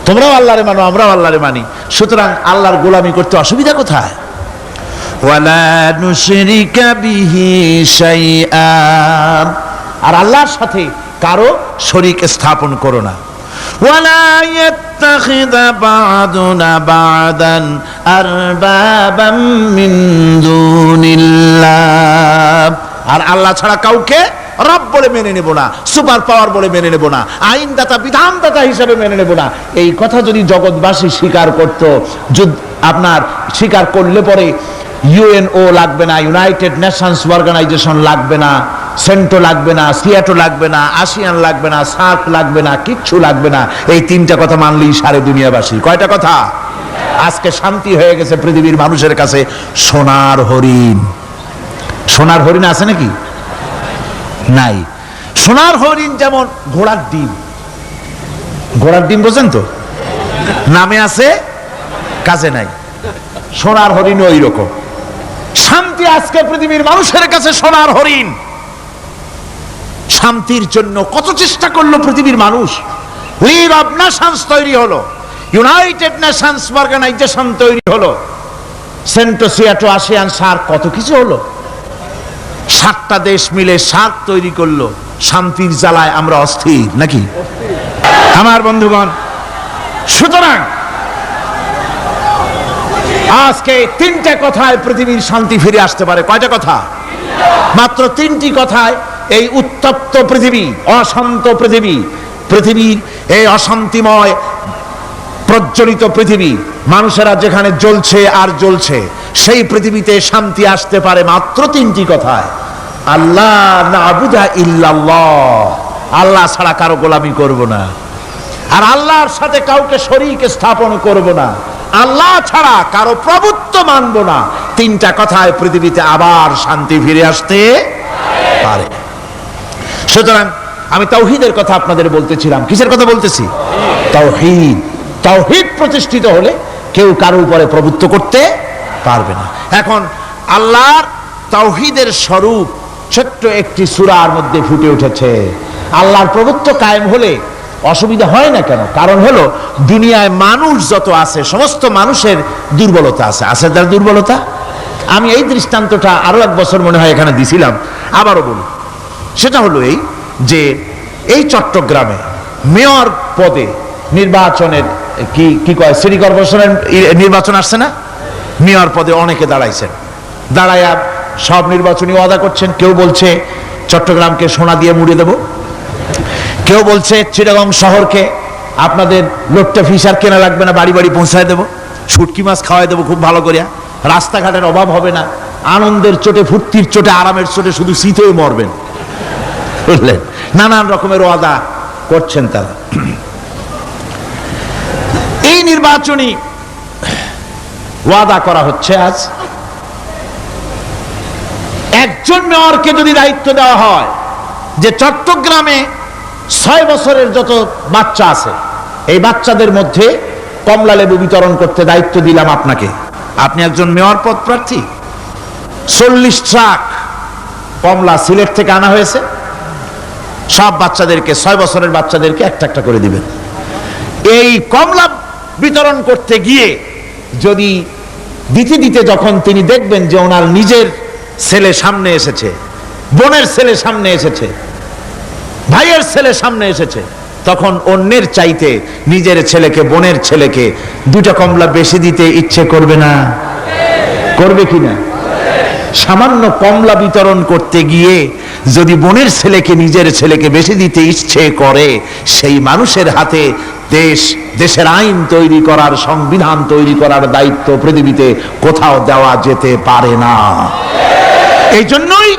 তোমরাও আল্লাহরে মানো, আমরাও আল্লাহরে মানি, সুতরাং আল্লাহর গোলামি করতে অসুবিধা কোথায়? ওয়ালা নুশরিকা বিহি শাইআ, আর আল্লাহর সাথে কারো শরীক স্থাপন করো না। ওয়ালা ইয়াত্তাখিযা বা'দুনা বা'দান আরবাবাম মিন দুনিল্লাহ, আর আল্লাহ ছাড়া কাউকে রব বলে মেনে নেব না, সুপার পাওয়ার বলে মেনে নেব না, আইনদাতা বিধানদাতা হিসেবে মেনে নেব না। এই কথা যদি জগৎবাসী স্বীকার করত, আপনার স্বীকার করলে পরে ইউএনও লাগবে না, ইউনাইটেড নেশনস অর্গানাইজেশন লাগবে না, সেন্টো লাগবে না, সিয়াটো লাগবে না, আসিয়ান লাগবে না, সার্ক লাগবে না, কিচ্ছু লাগবে না। এই তিনটা কথা মানলেই সারে দুনিয়াবাসী। কয়টা কথা? আজকে শান্তি হয়ে গেছে পৃথিবীর মানুষের কাছে। সোনার হরিণ, সোনার হরিণ আছে নাকি? নাই। সোনার হরিণ যেমন ঘোড়ার ডিম, ঘোড়ার ডিম বোঝেন তো, নামে আছে কাজে নাই। সোনার হরিণ ওই রকম। শান্তি আজকে পৃথিবীর মানুষের কাছে সোনার হরিণ। শান্তির জন্য কত চেষ্টা করলো পৃথিবীর মানুষ, লিগ অব নেশনস তৈরি হলো, ইউনাইটেড নেশনস অর্গানাইজেশন তৈরি হলো, সেন্টো, সিয়াটো, আসিয়ান, সার্ক, কত কিছু হলো। 7টা দেশ মিলে সার্ক তৈরি করলো। শান্তির জ্বালায় আমরা অস্থির নাকি আমার বন্ধুগণ? সুতরাং আজকে 3টে কথায় পৃথিবীর শান্তি ফিরে আসতে পারে। কয়টা কথা? মাত্র 3টি কথায় এই উত্তপ্ত পৃথিবী, অশান্ত পৃথিবী, পৃথিবীর এই অশান্তিময় প্রজ্বলিত পৃথিবী, মানুষেরা যেখানে জ্বলছে আর জ্বলছে, সেই পৃথিবীতে শান্তি আসতে পারে মাত্র 3টি কথায়। আল্লাহ না'বুদা ইল্লাল্লাহ, আল্লাহ ছাড়া কারো গোলামি করব না। আর আল্লাহর সাথে কাউকে শরীক স্থাপন করব না, আল্লাহ ছাড়া কারো প্রভুত্ব মানব না, তিনটা কথায় পৃথিবীতে আবার শান্তি ফিরে আসতে পারে। সুতরাং আমি তাওহীদের কথা আপনাদের বলতেছিলাম। কিসের কথা বলতেছি? তাওহীদ। তাওহীদ প্রতিষ্ঠিত হলে কেউ কারো উপরে প্রভুত্ব করতে পারবে না। এখন আল্লাহর তাওহীদের স্বরূপ ছোট্ট একটি সূরার মধ্যে ফুটে উঠেছে। আল্লাহর প্রভুত্ব কায়েম হলে অসুবিধা হয় না কেন? কারণ হলো দুনিয়ায় মানুষ যত আছে সমস্ত মানুষের দুর্বলতা আছে। আছে তার দুর্বলতা। আমি এই দৃষ্টান্তটা আরো এক বছর মনে হয় এখানে দিছিলাম, আবারও বলি। সেটা হলো এই যে এই চট্টগ্রামে মেয়র পদে নির্বাচনের কি কয় সিটি কর্পোরেশনের নির্বাচন আসছে না? মেয়র পদে অনেকে দাঁড়াইছেন, দাঁড়াইয়া সব নির্বাচনী ওয়াদা করছেন। কেউ বলছে চট্টগ্রামকে সোনা দিয়ে মুড়ে দেব, কেউ বলছে চিটাগং শহরকে আপনাদের লোট্টা ফিশার কেনা লাগবে না, বাড়ি বাড়ি পৌঁছায় দেবো, শুটকি মাছ খাওয়াই দেবো খুব ভালো করিয়া, রাস্তাঘাটের অভাব হবে না, আনন্দের চোটে, ফুর্তির চোটে, আরামের চোটে শুধু শীতেও মরবেন। বুঝলেন? নানান রকমের ওয়াদা করছেন তারা। এই নির্বাচনী ওয়াদা করা হচ্ছে। আজ একজন মেয়রকে যদি দায়িত্ব দেওয়া হয় যে চট্টগ্রামে 6 বছরের যত বাচ্চা আছে এই বাচ্চাদের মধ্যে কমলা লেবু বিতরণ করতে দায়িত্ব দিলাম আপনাকে, আপনি একজন মেয়র পদ প্রার্থী, 40 ট্রাক কমলা সিলেট থেকে আনা হয়েছে, সব বাচ্চাদেরকে 6 বছরের বাচ্চাদেরকে একটা একটা করে দিবেন। এই কমলা বিতরণ করতে গিয়ে যদি দিতে দিতে যখন তিনি দেখবেন যে ওনার নিজের ছেলে সামনে এসেছে, বোনের ছেলে সামনে এসেছে, ভাইয়ের ছেলে সামনে এসেছে, তখন অন্যের চাইতে নিজের ছেলেকে, বোনের ছেলেকে 2টা কমলা বেশি দিতে ইচ্ছে করবে না? করবে কিনা? সামান্য কমলা বিতরণ করতে গিয়ে যদি বোনের ছেলেকে নিজের ছেলেকে বেশি দিতে ইচ্ছে করে, সেই মানুষের হাতে দেশের আইন তৈরি করার, সংবিধান তৈরি করার দায়িত্ব পৃথিবীতে কোথাও দেওয়া যেতে পারে না। এই জন্যই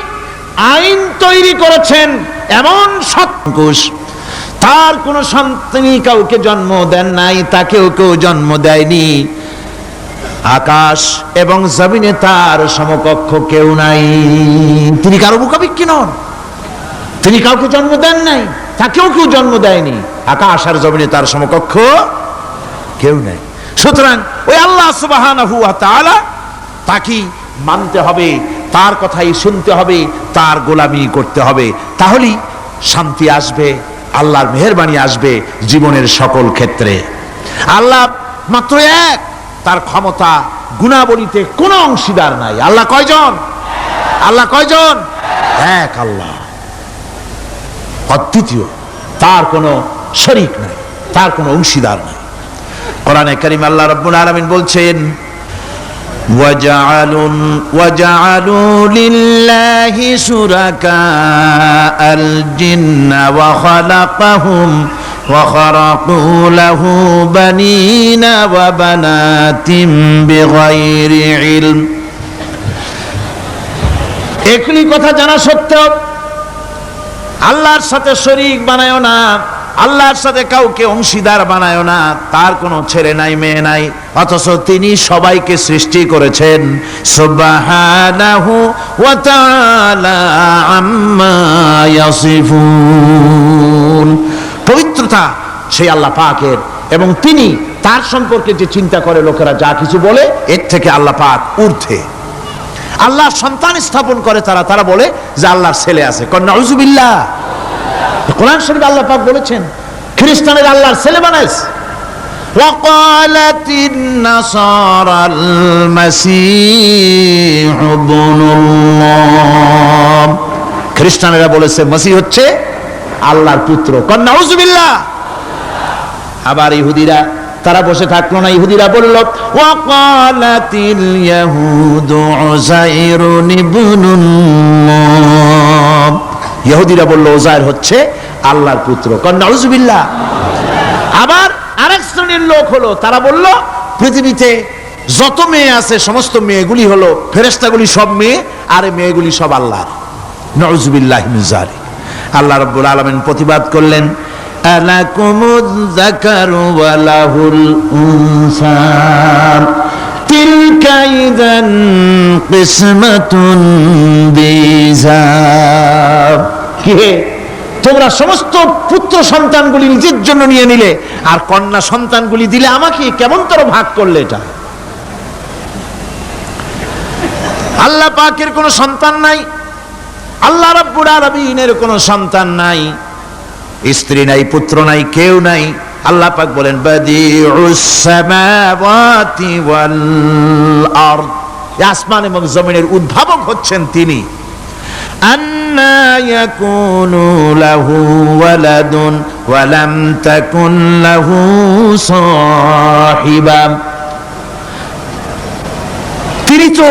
আইন তৈরি করেছেন এমন সৎকুশ, তার কোন সন্তানই কাউকে জন্ম দেন নাই, তাকেও কেউ জন্ম দেয়নি, আকাশ এবং জমিনে তার সমকক্ষ কেউ নাই। তিনি কারো মুখাপেক্ষী নন, তিনি কাউকে জন্ম দেন নাই, তাকেও কেউ জন্ম দেয়নি, আকাশ আর জমিনে তার সমকক্ষ কেউ নাই। সুতরাং ওই আল্লাহ সুবহানাহু ওয়া তাআলা তাকে মানতে হবে, তার কথাই শুনতে হবে, তার গোলামি করতে হবে, তাহলেই শান্তি আসবে, আল্লাহর মেহেরবানি আসবে জীবনের সকল ক্ষেত্রে। আল্লাহ মাত্র এক, তার ক্ষমতা গুণাবলীতে কোনো অংশীদার নাই। আল্লাহ কয়জন? আল্লাহ কয়জন? এক আল্লাহ, অদ্বিতীয়, তার কোনো শরীক নাই, তার কোনো অংশীদার নাই। কোরআনে কারীম আল্লাহ রাব্বুল আলামিন বলছেন, وَجَعَلُوا لِلَّهِ شُرَكَاءَ الْجِنَّ وَخَلَقَهُمْ وَخَرَقُوا لَهُ بَنِينَ وَبَنَاتٍ بِغَيْرِ عِلْمٍ। একই কথা জানা সত্ত্বেও আল্লাহর সাথে শরীক বানায়ো না, আল্লাহর সাথে কাউকে অংশীদার বানায়ো না, তার কোনো ছেলে নাই, মেয়ে নাই, অথচ তিনি সবাইকে সৃষ্টি করেছেন। সুবহানাহু ওয়া তাআলা আম্মা ইয়াসিফুন। পবিত্রতা সেই আল্লাহ পাকের, এবং তিনি তার সম্পর্কে যে চিন্তা করে লোকেরা যা কিছু বলে, এর থেকে আল্লাহ পাক ঊর্ধ্বে। আল্লাহ সন্তান স্থাপন করে তারা বলে যে আল্লাহর ছেলে আছে। নাউযুবিল্লাহ। কোরআন শরীফে আল্লাহ পাক বলেছেন খ্রিস্টানের আল্লাহর ছেলে বানাইছে। وقالت النصارى المسيح ابن الله। খ্রিস্টানেরা বলেছে মসিহ হচ্ছে আল্লাহর পুত্র। নাউযুবিল্লাহ। আবার ইহুদিরা তারা বসে থাকলো না, ইহুদিরা বলল ওয়াকালাতিল ইয়াহুদু উযাইরুন ইবনুল্লাহ। ইহুদিরা বলল উযাইর হচ্ছে আল্লাহর পুত্র। নাউযুবিল্লাহ। আবার আরেক শ্রেণীর লোক হলো, তারা বলল পৃথিবীতে যত মেয়ে আছে সমস্ত মেয়েগুলি হলো ফেরেশতাগুলি, সব মেয়ে, আর মেয়েগুলি সব আল্লাহর। নাউযুবিল্লাহি মিন যালিক। আল্লাহ রাব্বুল আলামিন প্রতিবাদ করলেন, আলাকুমুয যাকারু ওয়া লাহুল উনসা তিলকা ইযান কিসমাতুন বিজা। কি হে, তোমরা সমস্ত পুত্র সন্তানগুলি নিজের জন্য নিয়ে নিলে আর কন্যা সন্তানগুলি দিলে আমাকে, কেমন তোর ভাগ করলে এটা? আল্লাহ পাকের কোনো সন্তান নাই, আল্লাহ রাব্বুল আলামিনের কোনো সন্তান নাই, স্ত্রী নাই, পুত্র নাই, কেউ নাই। আল্লাহ পাক বলেন বাদিউস সামাওয়াতি ওয়াল আরদ, আসমান এবং জমিনের উদ্ভাবক হচ্ছেন তিনি। আন্না ইয়াকুনু লাহু ওয়ালাদুন ওয়া লাম তাকুন লাহু সাহিবা, তিনি তো,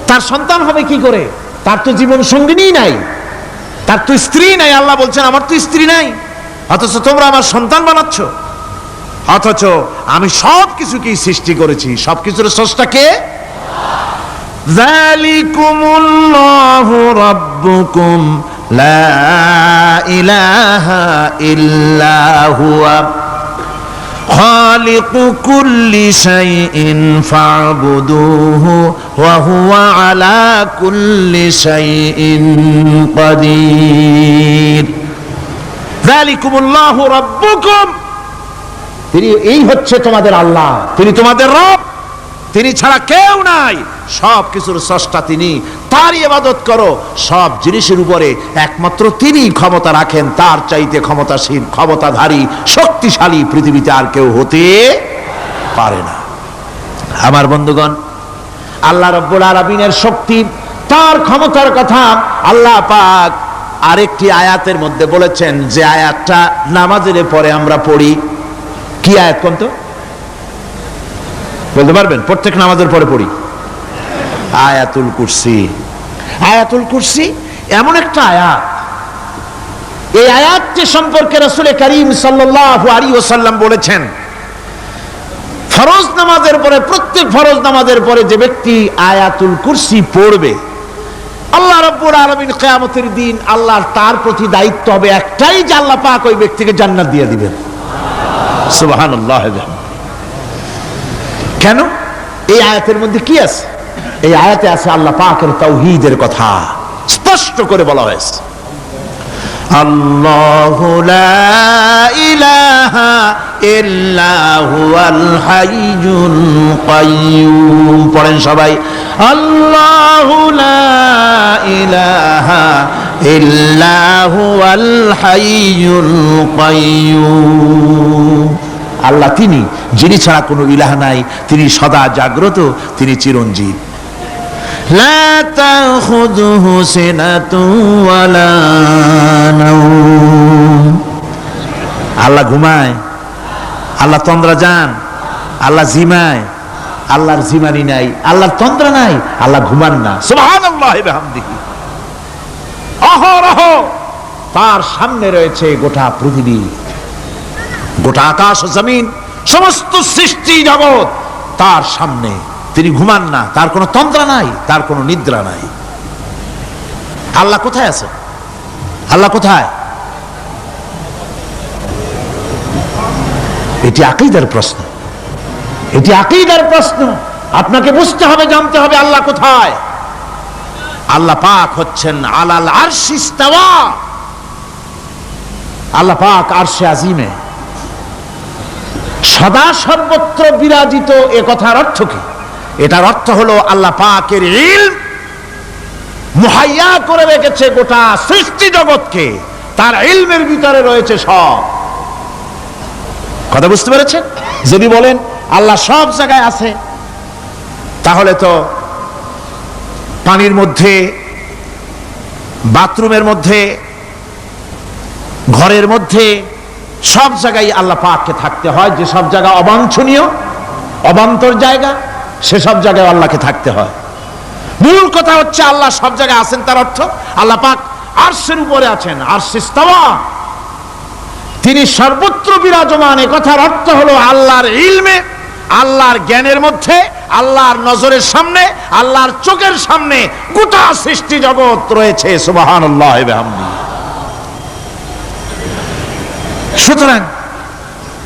তার সন্তান হবে কি করে? তার তো জীবন সঙ্গিনী নাই, তার তো স্ত্রী নাই। আল্লাহ বলছেন আমার তো স্ত্রী নাই, অথচ তোমরা আমার সন্তান বানাচ্ছ। অথচ আমি সব কিছুকেই সৃষ্টি করেছি, সবকিছুর স্রষ্টা কে? যালিকুমুল্লাহু রাব্বুকুম লা ইলাহা ইল্লা হুয়া খালিকু কুল্লি শাইইন ফা'বুদুহু ওয়া হুয়া আলা কুল্লি শাইইন কাদির। যালিকুমুল্লাহু রাব্বুকুম, তিনি, এই হচ্ছে তোমাদের আল্লাহ, তিনি তোমাদের রব, তিনি ছাড়া কেউ নাই, সব কিছুর স্রষ্টা তিনি, তারই ইবাদত করো। সব জিনিসের উপরে একমাত্র তিনি ক্ষমতা রাখেন, তার চাইতে ক্ষমতাশীল, ক্ষমতাধারী, শক্তিশালী পৃথিবীতে আর কেউ হতে পারে না। আমার বন্ধুগণ, আল্লাহ রাব্বুল আলামিনের শক্তি, তার ক্ষমতার কথা আল্লাহ পাক আরেকটি আয়াতের মধ্যে বলেছেন, যে আয়াতটা নামাজের পরে আমরা পড়ি। কি আয়াত কোন তো? বলতে পারবেন? প্রত্যেক নামাজের পরে পড়ি আয়াতুল কুরসি। আয়াতুল কুরসি এমন একটা আয়াত, এই আয়াতটি সম্পর্কে রাসূল করিম সাল্লাল্লাহু আলাইহি ওয়াসাল্লাম বলেছেন, ফরজ নামাজের পরে, প্রত্যেক ফরজ নামাজের পরে যে ব্যক্তি আয়াতুল কুরসি পড়বে, আল্লাহ রাব্বুল আলামিন কিয়ামতের দিন আল্লাহর তার প্রতি দায়িত্ব হবে একটাই, যে আল্লাহ পাক ওই ব্যক্তিকে জান্নাত দিয়ে দিবেন। সুবহানাল্লাহ। কেন? এই আয়াতের মধ্যে কি আছে? এই আয়াতে আছে আল্লাহ পাকের তাওহীদের কথা স্পষ্ট করে বলা হয়েছে। আল্লাহু লা ইলাহা ইল্লা হুয়াল হাইয়ুল কাইয়্যুম। পড়েন সবাই, আল্লাহু লা ইলাহা ইল্লা হুয়াল হাইয়ুল কাইয়্যুম। আল্লাহ তিনি, যিনি ছাড়া কোনো ইলাহ নাই, তিনি সদা জাগ্রত, তিনি চিরঞ্জীব। লা তাখুযুহু সিনাতুন ওয়ালা নাওম। আল্লাহ ঘুমায়, আল্লাহ তন্দ্রা যান, আল্লাহ জিমায়, আল্লাহর জিমানি নাই, আল্লাহর তন্দ্রা নাই, আল্লাহ ঘুমান না। সুবহানাল্লাহি ওয়া বিহামদিহি। অহরহ তার সামনে রয়েছে গোটা পৃথিবী, গোটা আকাশ ও জমিন, সমস্ত সৃষ্টি জগৎ তার সামনে। তিনি ঘুমান না, তার কোনো তন্দ্রা নাই, তার কোনো নিদ্রা নাই। আল্লাহ কোথায় আছে? আল্লাহ কোথায়? এটি আকীদার প্রশ্ন, এটি আকীদার প্রশ্ন। আপনাকে বুঝতে হবে, জানতে হবে আল্লাহ কোথায়। আল্লাহ পাক হচ্ছেন আলাল আরশি ইস্তাওয়া, আল্লাহ পাক আরশে আজিমে সদা সর্বত্র বিরাজিত। এ কথার অর্থ কি? এটার অর্থ হলো আল্লাহ পাকের ইলম মুহাইয়া করে রেখেছে গোটা সৃষ্টি জগৎকে, তার ইলমের ভিতরে রয়েছে সব। কথা বুঝতে পেরেছেন? যদি বলেন আল্লাহ সব জায়গায় আছে, তাহলে তো পানির মধ্যে, বাথরুমের মধ্যে, ঘরের মধ্যে, সব জায়গায় আল্লাহ পাককে থাকতে হয়। যে সব জায়গা অবাঞ্ছনীয়, অবান্তর জায়গা, সেসব জায়গায় আল্লাহকে থাকতে হয়। মূল কথা হচ্ছে আল্লাহ সব জায়গায় আছেন, তার অর্থ আল্লাহ পাক আরশের উপরে আছেন, আরশে ইস্তাওয়া, তিনি সর্বত্র বিরাজমান। এ কথার অর্থ হলো আল্লাহর ইলমে, আল্লাহর জ্ঞানের মধ্যে, আল্লাহর নজরের সামনে, আল্লাহর চোখের সামনে গোটা সৃষ্টি জগৎ রয়েছে। সুবহানাল্লাহি ওয়া বিহামদিহি। সুতরাং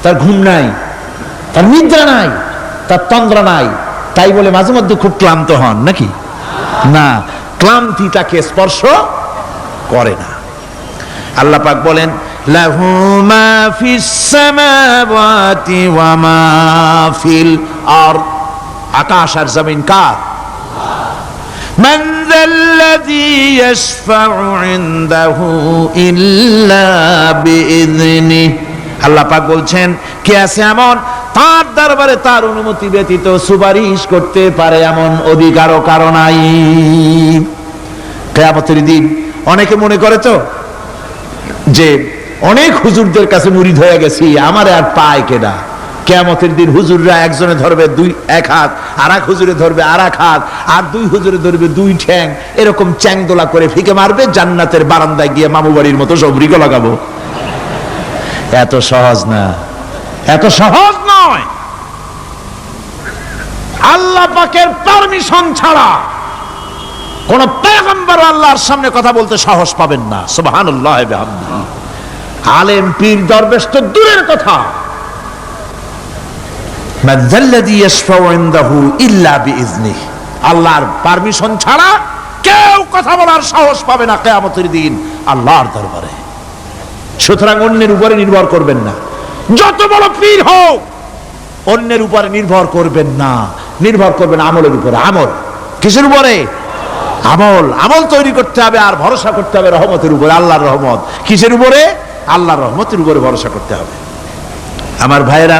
তার ঘুম নাই, তার নিদ্রা নাই, তার তন্দ্রা নাই, তাই বলে মাঝে মধ্যে খুব ক্লান্ত হন নাকি? না, ক্লান্তি তাকে স্পর্শ করে না। আল্লাহ পাক বলেন লাহু মা ফিস সামাওয়াতি ওয়া মা ফিল আরদ, আকাশ আর জমিন কার? মান যাল্লাযী ইয়াশফাউ ইনদাহু ইল্লা বিইযনিহি, আল্লাহ পাক বলছেন কে আছে এমন তার দরবারে তার অনুমতি ব্যতীত সুপারিশ করতে পারে এমন অধিকারও কারো নাই। কিয়ামতের দিন অনেকে মনে করে তো যে অনেক হুজুরদের কাছে মুরিদ হয়ে গেছি, আমারে আর পায় কেডা। কিয়ামতের দিন হুজুররা একজনে ধরবে এক হাত, আর এক হুজুরে ধরবে আর এক হাত, আর দুই হুজুরে ধরবে দুই ঠ্যাং, এরকম চ্যাংদোলা করে ফিকে মারবে, জান্নাতের বারান্দায় গিয়ে মামু বাড়ির মতো সব রিগো লাগাবো। এত সহজ না, এত সহজ নয়। আল্লাহ পাকের পারমিশন ছাড়া কোন পয়গম্বর আল্লাহর সামনে কথা বলতে সাহস পাবেন না। সুবহানাল্লাহ ওয়া বিহামদিহি। আলেম পীর দরবেশ তো দূরের কথা, মান যাল্লাযী ইয়াশফাউ ইনদাহু ইল্লা বিইজনিহি, আল্লাহর পারমিশন ছাড়া কেউ কথা বলার সাহস পাবে না কিয়ামতের দিন আল্লাহর দরবারে। সুতরাং অন্যের উপরে নির্ভর করবেন না, যত বড় পীর হোক অন্যের উপরে নির্ভর করবেন না, নির্ভর করবেন আমলের উপরে। আমল কিসের উপরে? আমল। আমল তৈরি করতে হবে আর ভরসা করতে হবে রহমতের উপরে, আল্লাহর রহমত। কিসের উপরে? আল্লাহর রহমতের উপরে ভরসা করতে হবে। আমার ভাইরা,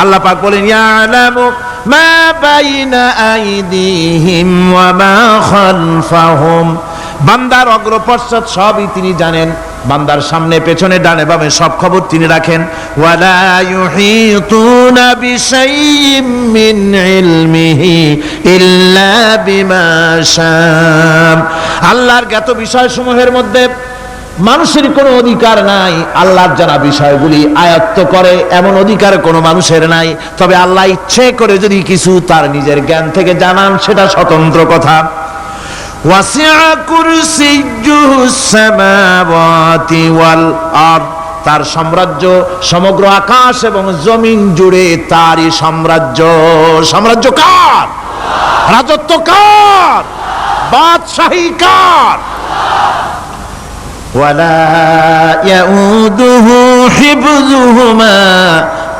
আল্লাহ পাক বলেন ইয়ালামু মা বাইনা আইদিহিম ওয়া মা খালফাহুম, বান্দার অগ্রপশ্চাৎ সবই তিনি জানেন, বান্দার সামনে পেছনে ডানে বামে সব খবর তিনি রাখেন। ওয়ালা ইউহিতুনা বিশাইইম মিন ইলমিহি ইল্লা বিমা শাআ, আল্লাহর জ্ঞাত বিষয়সমূহের মধ্যে মানুষের কোনো অধিকার নাই আল্লাহর জানা বিষয়গুলি আয়ত্ত করে, এমন অধিকার কোনো মানুষের নাই। তবে আল্লাহ ইচ্ছে করে যদি কিছু তার নিজের জ্ঞান থেকে জানান সেটা স্বতন্ত্র কথা। ওয়াসিআ কুরসিয়্যুহুস সামাওয়াতি ওয়াল আরদ, তার সাম্রাজ্য সমগ্র আকাশ এবং জমিন জুড়ে তারই সাম্রাজ্য। সাম্রাজ্য কার? রাজত্ব কার? বাদশাহী কার? ওয়ালা ইয়াউদুহু হিফযুহুমা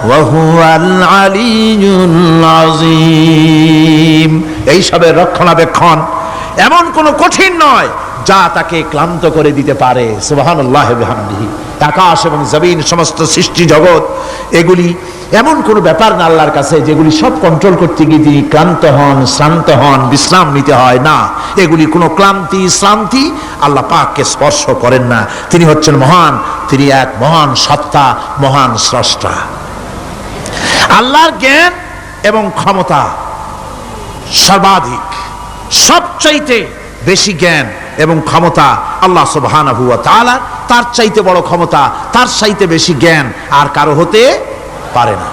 ওয়া হুয়াল আলিয়্যুল আযীম, এই সবের রক্ষণাবেক্ষণ এমন কোন কঠিন নয় যা তাকে ক্লান্ত করে দিতে পারে। সুবহানাল্লাহি ওয়া বিহামদিহি। আকাশ এবং জমিন, সমস্ত সৃষ্টি জগৎ, এগুলি এমন কোন ব্যাপার না আল্লাহর কাছে যেগুলি সব কন্ট্রোল করতে গিয়ে তিনি ক্লান্ত হন, শ্রান্ত হন, বিশ্রাম নিতে হয় না। এগুলি কোনো ক্লান্তি শ্রান্তি আল্লাহ পাককে স্পর্শ করেন না। তিনি হচ্ছেন মহান, তিনি এক মহান সত্তা, মহান স্রষ্টা। আল্লাহর জ্ঞান এবং ক্ষমতা সর্বাধিক, সবচাইতে বেশি জ্ঞান এবং ক্ষমতা আল্লাহ সুবহানাহু ওয়া তাআলা, তার চাইতে বড় ক্ষমতা, তার চাইতে বেশি জ্ঞান আর কারো হতে পারে না।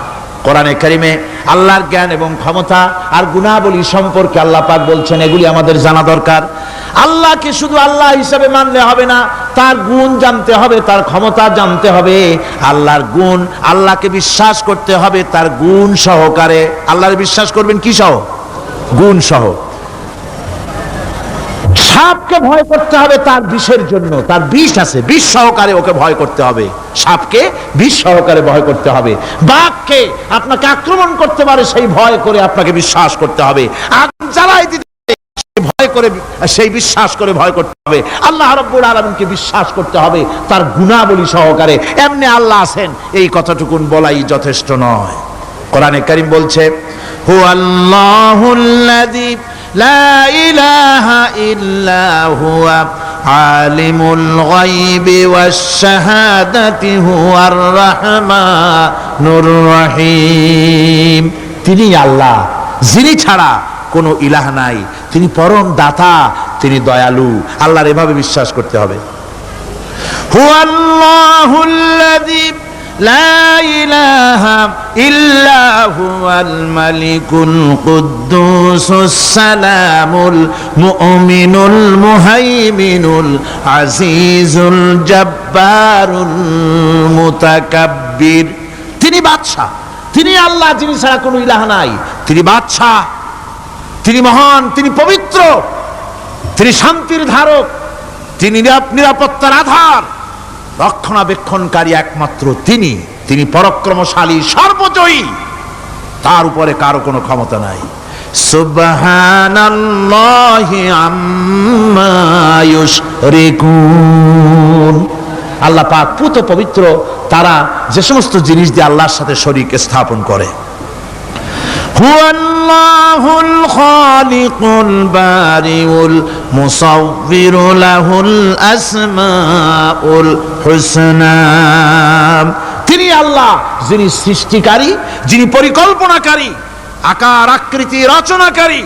কোরআনে কারিমে আল্লাহর জ্ঞান এবং ক্ষমতা আর গুণাবলী সম্পর্কে আল্লাহ পাক বলছেন, এগুলি আমাদের জানা দরকার। আল্লাহকে শুধু আল্লাহ হিসাবে মানলে হবে না, তার গুণ জানতে হবে, তার ক্ষমতা জানতে হবে। আল্লাহর গুণ, আল্লাহকে বিশ্বাস করতে হবে তার গুণ সহকারে। আল্লাহর বিশ্বাস করবেন কি সহ? গুণ সহ। সাপকে ভয় করতে হবে তার বিষের জন্য, তার বিষ আছে, বিষ সহকারে ওকে ভয় করতে হবে। সাপকে বিষ সহকারে ভয় করতে হবে। বাঘকে আপনাকে আক্রমণ করতে পারে সেই ভয় করে আপনাকে বিশ্বাস করতে হবে। আগুন জ্বালাই দিতে ভয় করে, সেই বিশ্বাস করে ভয় করতে হবে। আল্লাহ রাব্বুল আলামিনকে বিশ্বাস করতে হবে তার গুণাবলী সহকারে। এমনি আল্লাহ আছেন এই কথাটুকুন বলাই যথেষ্ট নয়। কোরআনে কারীম বলছে হুয়াল্লাহুল্লাযী লা ইলাহা ইল্লা হুয়া আলিমুল গায়বি ওয়াশ শাহাদাতি হুয়ার রাহমানুর রহিম, তিনি আল্লাহ যিনি ছাড়া কোনো ইলাহ নাই, তিনি পরম দাতা, তিনি দয়ালু। আল্লাহর এভাবে বিশ্বাস করতে হবে। হুয়াল্লাহুল্লাযী لا إله إلا هو الملك القدوس السلام المؤمن المهيمن العزيز الجبار المتكبر। তিনি বাদশা, তিনি আল্লাহ, যিনি ছাড়া কোনো ইলাহ নাই। তিনি বাদশা, তিনি মহান, তিনি পবিত্র, তিনি শান্তির ধারক, তিনি নিরাপত্তার আধার, রক্ষণাবেক্ষণকারী একমাত্র তিনি। তিনি পরাক্রমশালী, সর্বজয়ী, তার উপরে কারো কোনো ক্ষমতা নাই। সুবহানাল্লাহি আম্মা ইউশরিকুন। আল্লাহ পাক পুত পবিত্র তারা যে সমস্ত জিনিস দিয়ে আল্লাহর সাথে শরীক স্থাপন করে। হুয়াল্লাহুল খালিকুল বারিউল মুসাউবিরু লাহুল আসমাউল হুসনা। তিনি আল্লাহ, যিনি সৃষ্টিকারী, যিনি পরিকল্পনাকারী, আকার আকৃতি রচনাকারী।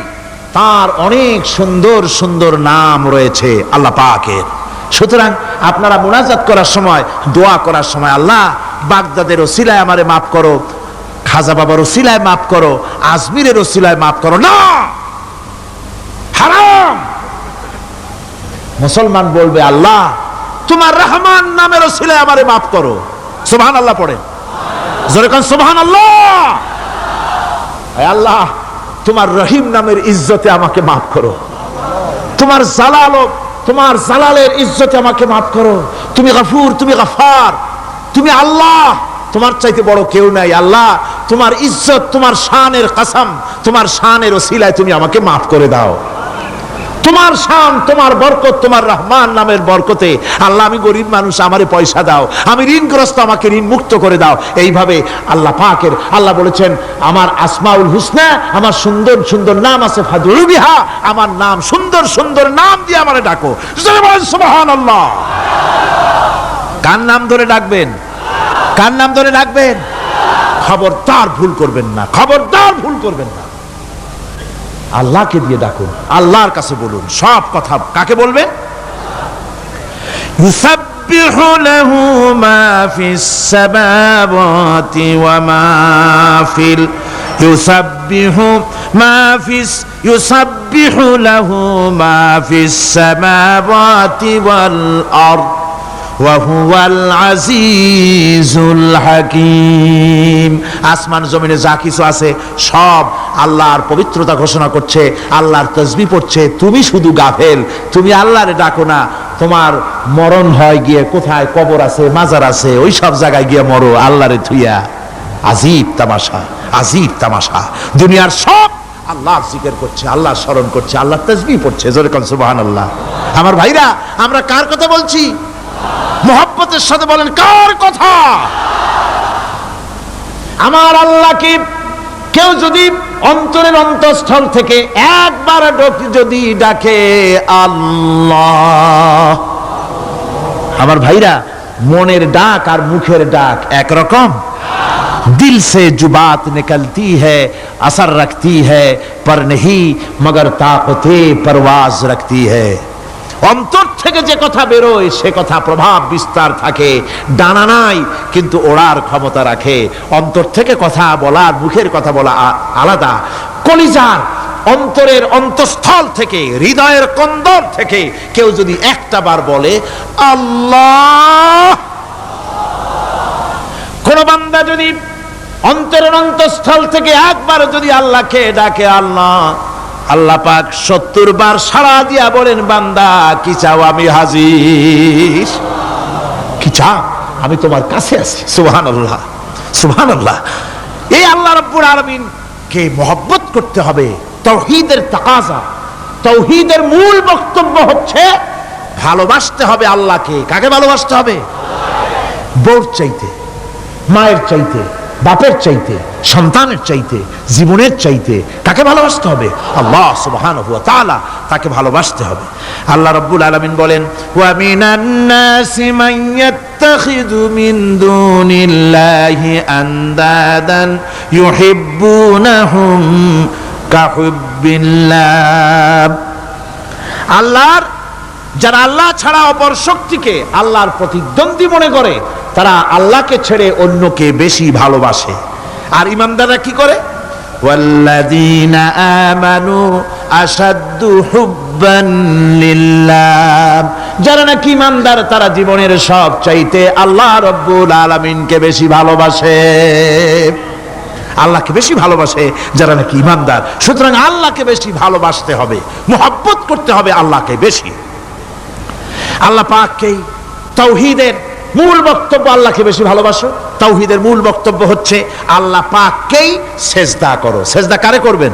তার অনেক সুন্দর সুন্দর নাম রয়েছে আল্লাহ পাকের। সুতরাং আপনারা মুনাজাত করার সময়, দোয়া করার সময়, আল্লাহ বাগদাদের ওসিলায় আমারে মাফ করো, খাজা বাবার ওসিলায় মাফ করো, আজমিরের ওসিলায় মাফ করো না, হারাম। মুসলমান বলবে আল্লাহ তোমার রহমান নামের ওসিলায় আমারে মাফ করো। সুবহানাল্লাহ পড়েন, জোরে কান সুবহানাল্লাহ। আল্লাহ তোমার রহিম নামের ইজ্জতে আমাকে মাফ করো, তোমার তোমার জালালের ইজ্জতে আমাকে মাফ করো। তুমি গফুর, তুমি গফার, তুমি আল্লাহ, তোমার চাইতে বড় কেউ নাই। আল্লাহ তোমার ইজ্জত, তোমার শানের কসম, তোমার শানের ওসিলায় তুমি আমাকে মাফ করে দাও। তোমার শান, তোমার বরকত, তোমার রহমান নামের বরকতে আল্লাহ আমি গরিব মানুষ, আমারে পয়সা দাও, আমি ঋণগ্রস্ত, আমাকে ঋণ মুক্ত করে দাও। এইভাবে আল্লাহ পাকের, আল্লাহ বলেছেন আমার আসমাউল হুসনা, আমার সুন্দর সুন্দর নাম আছে, ফাদউহু বিহা, আমার নাম সুন্দর সুন্দর নাম দিয়ে আমারে ডাকো। সুবহানাল্লাহ। কার নাম ধরে ডাকবেন? কার নাম ধরে ডাকবেন? খবরদার ভুল করবেন না, খবরদার ভুল করবেন না। আল্লাহকে দিয়ে ডাকুন, আল্লাহর কাছে বলুন সব কথা। কাকে বলবেন? ইউসাব্বিহু লাহু মা ফিস সামাওয়াতি ওয়া মা ফিল ইউসাব্বিহু লাহু মা ফিস সামাওয়াতি ওয়াল আরদ ওয়া হুয়াল আজিজুল হাকীম। আসমান জমিনে যা কিছু আছে সব আল্লাহর পবিত্রতা ঘোষণা করছে, আল্লাহর তাসবিহ পড়ছে। তুমি শুধু গাফেল, তুমি আল্লাহরে ডাকো না। তোমার মরণ হয় গিয়ে কোথায় কবর আছে, মাজার আছে, ওই সব জায়গায় গিয়ে মরো আল্লাহরে থুইয়া। আজীব তামাশা, আজীব তামাশা। দুনিয়ার সব আল্লাহর জিকির করছে, আল্লাহর স্মরণ করছে, আল্লাহর তাসবিহ পড়ছে। জোরে কোন সুবহানাল্লাহ। আমার ভাইরা, আমরা কার কথা বলছি? মোহাব্বতের সাথে বলেন কার কথা? আমার আল্লাহকে কেউ যদি অন্তরের অন্তঃস্থল থেকে একবার যদি ডাকে আল্লাহ, আমার ভাইরা, মনের ডাক আর মুখের ডাক একরকম? दिल से जो बात निकलती है असर रखती है पर नहीं मगर ताकते परवाज रखती है। অন্তর থেকে যে কথা বেরোয় সে কথা প্রভাব বিস্তার থাকে, ডানা নাই কিন্তু ওড়ার ক্ষমতা রাখে। অন্তর থেকে কথা বলার, মুখের কথা বলা আলাদা। কলিজার অন্তরের অন্তঃস্থল থেকে, হৃদয়ের কন্দর থেকে কেউ যদি একটা বার বলে আল্লাহ, কোন বান্দা যদি অন্তরের অন্তঃস্থল থেকে একবার যদি আল্লাহকে ডাকে আল্লাহ, আল্লাহ পাক 70 বার সাড়া দিয়া বলেন বান্দা কি চাও, আমি হাজির। কি চাও? আমি তোমার কাছে আছি। সুবহানাল্লাহ, সুবহানাল্লাহ। এই আল্লাহ রাব্বুল আলামিন কে মহব্বত করতে হবে। তাওহীদের তাকাজা, তাওহীদের মূল বক্তব্য হচ্ছে ভালোবাসতে হবে আল্লাহকে। কাকে ভালোবাসতে হবে? বউর চাইতে, মায়ের চাইতে, বাপের চাইতে, সন্তানের চাইতে, জীবনের চাইতে কাকে ভালোবাসতে হবে? আল্লাহ সুবহানাহু ওয়া তাআলা, তাকে ভালোবাসতে হবে। আল্লাহ রাব্বুল আলামিন বলেন ওয়া মিনান নাসি মান ইয়াত্তাখিযু মিন দুনিল্লাহি আনদাদান ইউহিব্বুনাহুম কাহুব্বিল্লাহ। আল্লাহর যারা আল্লাহ ছাড়া অপর শক্তিকে আল্লাহর প্রতিদ্বন্দ্বী মনে করে তারা আল্লাহকে ছেড়ে অন্যকে বেশি ভালোবাসে। আর ইমানদাররা কি করে? ওয়াল্লাযীনা আমানু আশাদ্দু হুব্বান লিল্লাহ, যারা নাকি ইমানদার তারা জীবনের সব চাইতে আল্লাহ রাব্বুল আলামিনকে বেশি ভালোবাসে। আল্লাহকে বেশি ভালোবাসে যারা নাকি ইমানদার। সুতরাং আল্লাহকে বেশি ভালোবাসতে হবে, মুহাব্বত করতে হবে আল্লাহকে বেশি। আল্লাহ পাককেই তাওহীদের মূল বক্তব্য, আল্লাহকে বেশি ভালোবাসো। তাওহীদের মূল বক্তব্য হচ্ছে আল্লাহ পাককেই সেজদা করো। সেজদা কারে করবেন?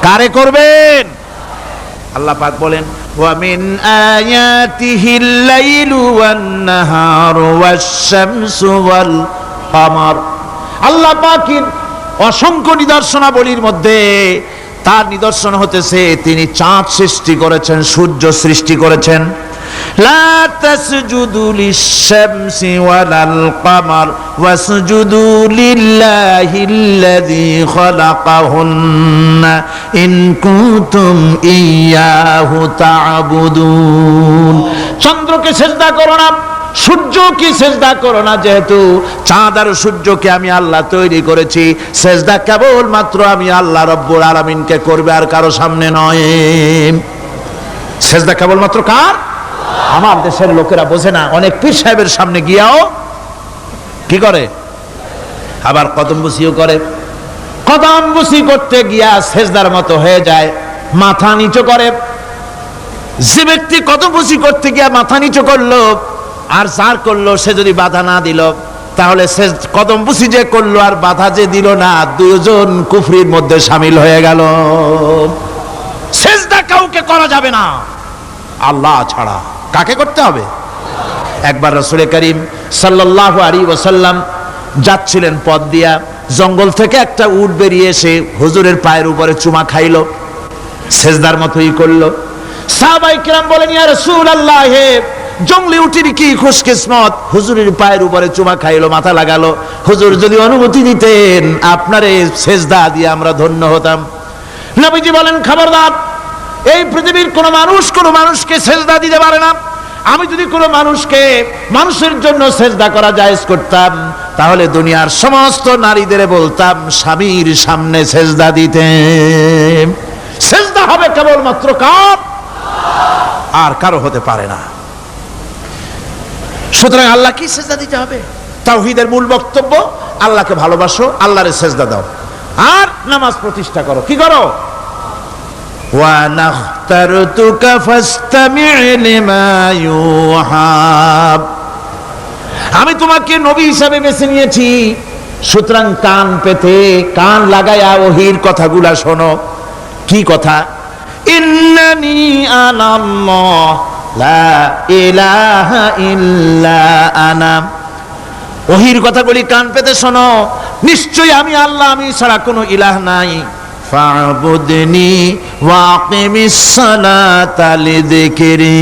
কারে করবেন? আল্লাহ পাক বলেন ওয়া মিন আয়াতিহিল লাইলু ওয়ান নাহারু ওয়াশ-শামসু ওয়াল কামার। আল্লাহ পাকের অসংখ্য নিদর্শনাবলীর মধ্যে তার নিদর্শন হতেছে তিনি চাঁদ সৃষ্টি করেছেন, সূর্য সৃষ্টি করেছেন। লা তাসজুদু লিশ-শামসি ওয়ালাল কামার ওয়াসজুদু লিল্লাহিল্লাযী খালাকাহুন্না ইন কুনতুম ইয়্যাহু তা'বুদুন। চন্দ্রকে সিজদা করো না, সূর্যকে সিজদা করো না, যেহেতু চাঁদ আর সূর্যকে আমি আল্লাহ তৈরি করেছি। সিজদা কেবল মাত্র আমি আল্লাহ রাব্বুল আলামিনকে করবে, আর কারো সামনে নয়। সিজদা কেবল মাত্র কার? আমার দেশের লোকেরা বোঝে না, অনেক পীর সাহেবের সামনে গিয়াও কি করে? আবার কদম বুসিও করে। কদম বুসি করতে গিয়া সিজদার মতো হয়ে যায়, মাথা নিচু করে। যে ব্যক্তি কদম বুসি করতে গিয়া মাথা নিচু করলো আর যার করলো সে যদি বাধা না দিল, তাহলে সে কদম বুসি যে করলো আর বাধা যে দিল না, দুজন কুফরির মধ্যে শামিল হয়ে গেল। সিজদা কাউকে করা যাবে না আল্লাহ ছাড়া। কাকে করতে হবে? একবার রাসূল করিম সাল্লাল্লাহু আলাইহি ওয়াসাল্লাম যাচ্ছিলেন পথ দিয়া, জঙ্গল থেকে একটা উট বেরিয়ে এসে হুজুরের পায়ের উপরে চুমা খাইলো, সিজদার মতোই করলো। সাহাবায়ে কেরাম বলেন ইয়া রাসূলুল্লাহ, জঙ্গলি উটের কি খুশকিসমত, হুজুরের পায়ের উপরে চুমা খাইলো, মাথা লাগালো। হুজুর যদি অনুমতি দিতেন আপনারে সিজদা দিয়ে আমরা ধন্য হতাম। নবীজি বলেন খবরদার, এই পৃথিবীর কোন মানুষ কোন মানুষকে সিজদা দিতে পারে না। আমি যদি কোন মানুষকে মানুষের জন্য সিজদা করা জায়েজ করতাম, তাহলে দুনিয়ার সমস্ত নারীদের বলতাম স্বামীর সামনে সিজদা দিতে। সিজদা হবে কেবল মাত্র কার? আর কারো হতে পারে না। সুতরাং আল্লাহকে সিজদা দিতে হবে। তাওহীদের মূল বক্তব্য আল্লাহকে ভালোবাসো, আল্লাহরে সিজদা দাও, আর নামাজ প্রতিষ্ঠা করো। কি করো? ওয়া নাখতারতুকা ফাসতামি' লিমা ইউহা। আমি তোমাকে নবী হিসাবে বেছে নিয়েছি, সুতরাং কান পেতে কান লাগায়া ওহীর কথাগুলা শোনো। কি কথা? ইন্নানি আনাল্লাহ লা ইলাহা ইল্লা আনা। ওহীর কথাগুলি কান পেতে শোনো। নিশ্চয়ই আমি আল্লাহ, আমি ছাড়া কোনো ইলাহ নাই। ফা'বুদনি ওয়াকিমিস সালাতা লিযিকরি।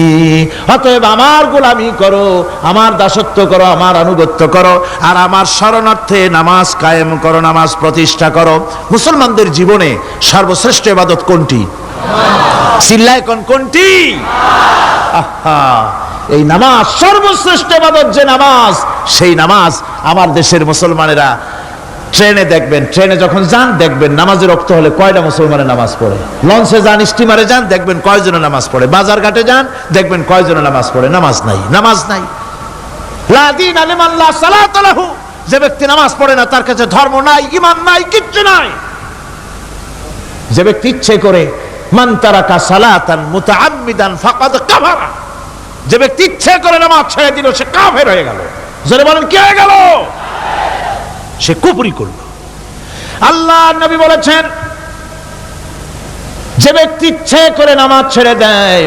অতএব আমার গোলামি করো, আমার দাসত্ব করো, আমার আনুগত্য করো, আর আমার শরণার্থে নামাজ কায়েম করো, নামাজ প্রতিষ্ঠা করো। মুসলমানদের জীবনে সর্বশ্রেষ্ঠ ইবাদত কোনটি? চিল্লায় কোন কোনটি? এই নামাজ সর্বশ্রেষ্ঠ ইবাদত। যে নামাজ, সেই নামাজ আমার দেশের মুসলমানেরা ট্রেনে দেখবেন, ট্রেনে যখন যান দেখবেন নামাজের রক্ত হলে কয়টা মুসলমানের নামাজ পড়ে। লঞ্চে যান, স্টিমারে যান, দেখবেন কয়জনে নামাজ পড়ে। বাজার ঘাটে যান, দেখবেন কয়জনে নামাজ পড়ে। নামাজ নাই, নামাজ নাই। লা দীনা লিমান লা সালাতা লাহু। যে ব্যক্তি নামাজ পড়ে না তার কাছে ধর্ম নাই, ঈমান নাই, কিচ্ছু নাই। যে ব্যক্তি ইচ্ছে করে মান তারাকা সালাতান মুতাআম্মিদান ফাকাদ কাফারা, যে ব্যক্তি ইচ্ছে করে নামাজ ছেড়ে দিল সে কাফের হয়ে গেল। জোরে বলেন কি হয়ে গেল? সে কুফরি করল। আল্লাহ নবী বলেছেন যে ব্যক্তি ইচ্ছে করে নামাজ ছেড়ে দেয়,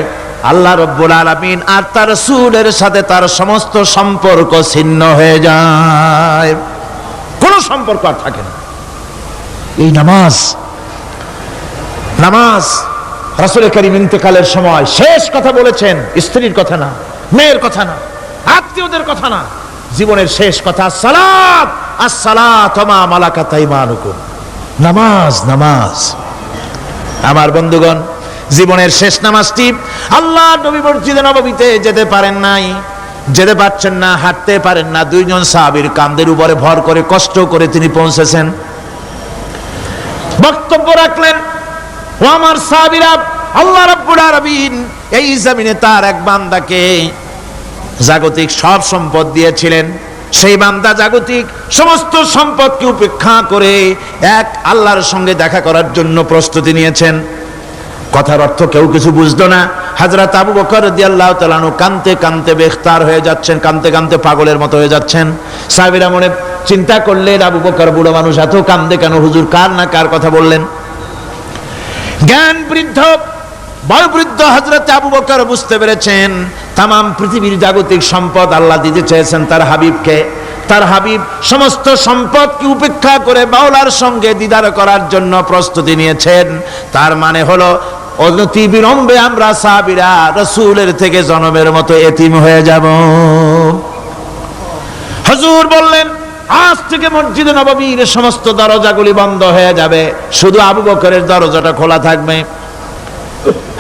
আল্লাহ রাব্বুল আলামিন আর তার রাসূলের সাথে তার সমস্ত সম্পর্ক ছিন্ন হয়ে যায়, কোনো সম্পর্ক আর থাকে না। এই নামাজ, নামাজ রাসূল করিম ইন্তেকালের সময় শেষ কথা বলেছেন, স্ত্রীর কথা না, মেয়ের কথা না, আত্মীয়দের কথা না, জীবনের শেষ কথা সালাত, আসসালাতু মা মালাকাত আইমানুকুম। নামাজ, নামাজ। আমার বন্ধুগণ, জীবনের শেষ নামাজটি আল্লাহ নবী মসজিদে নববীতে যেতে পারেন নাই, যেতে পারছেন না, হাঁটতে পারেন না, দুইজন সাহাবীর কাঁধের উপরে ভর করে কষ্ট করে তিনি পৌঁছেছেন। বক্তব্য রাখলেন, ও আমার সাহাবীরা, আল্লাহ রাব্বুল আলামিন এই জমিনে তার এক বান্দাকে জাগতিক সব সম্পদ দিয়েছিলেন। সেই বান্দা জাগতিক সমস্ত সম্পদকে উপেক্ষা করে এক আল্লাহর সঙ্গে দেখা করার জন্য প্রস্তুতি নিয়েছেন। কথার অর্থ কেউ কিছু বুঝলো না। হযরত আবু বকর রাদিয়াল্লাহু তাআলা আনহু কাঁদতে কাঁদতে বেখতার হয়ে যাচ্ছেন, কাঁদতে কাঁদতে পাগলের মতো হয়ে যাচ্ছেন। সাহাবীরা মনে চিন্তা করলেন, আবু বকর বুড়ো মানুষ, এত কাঁদে কেন? হুজুর কার না কার কথা বললেন? জ্ঞান বৃদ্ধ বয়োবৃদ্ধ হযরত আবু বকর বুঝতে পেরেছেন তামাম পৃথিবীর জাগতিক সম্পদ আল্লাহ দিতে চেয়েছেন তার হাবিবকে। তার হাবিব সমস্ত সম্পদকে উপেক্ষা করে মাওলার সঙ্গে দিদার করার জন্য প্রস্তুতি নিয়েছেন। তার মানে হলো অনতি বিলম্বে আমরা সাহাবীরা রাসূলের থেকে জনমের মতো এতিম হয়ে যাব। হুজুর বললেন, আজ থেকে মসজিদে নববীর সমস্ত দরজাগুলি বন্ধ হয়ে যাবে, শুধু আবু বকরের দরজাটা খোলা থাকবে।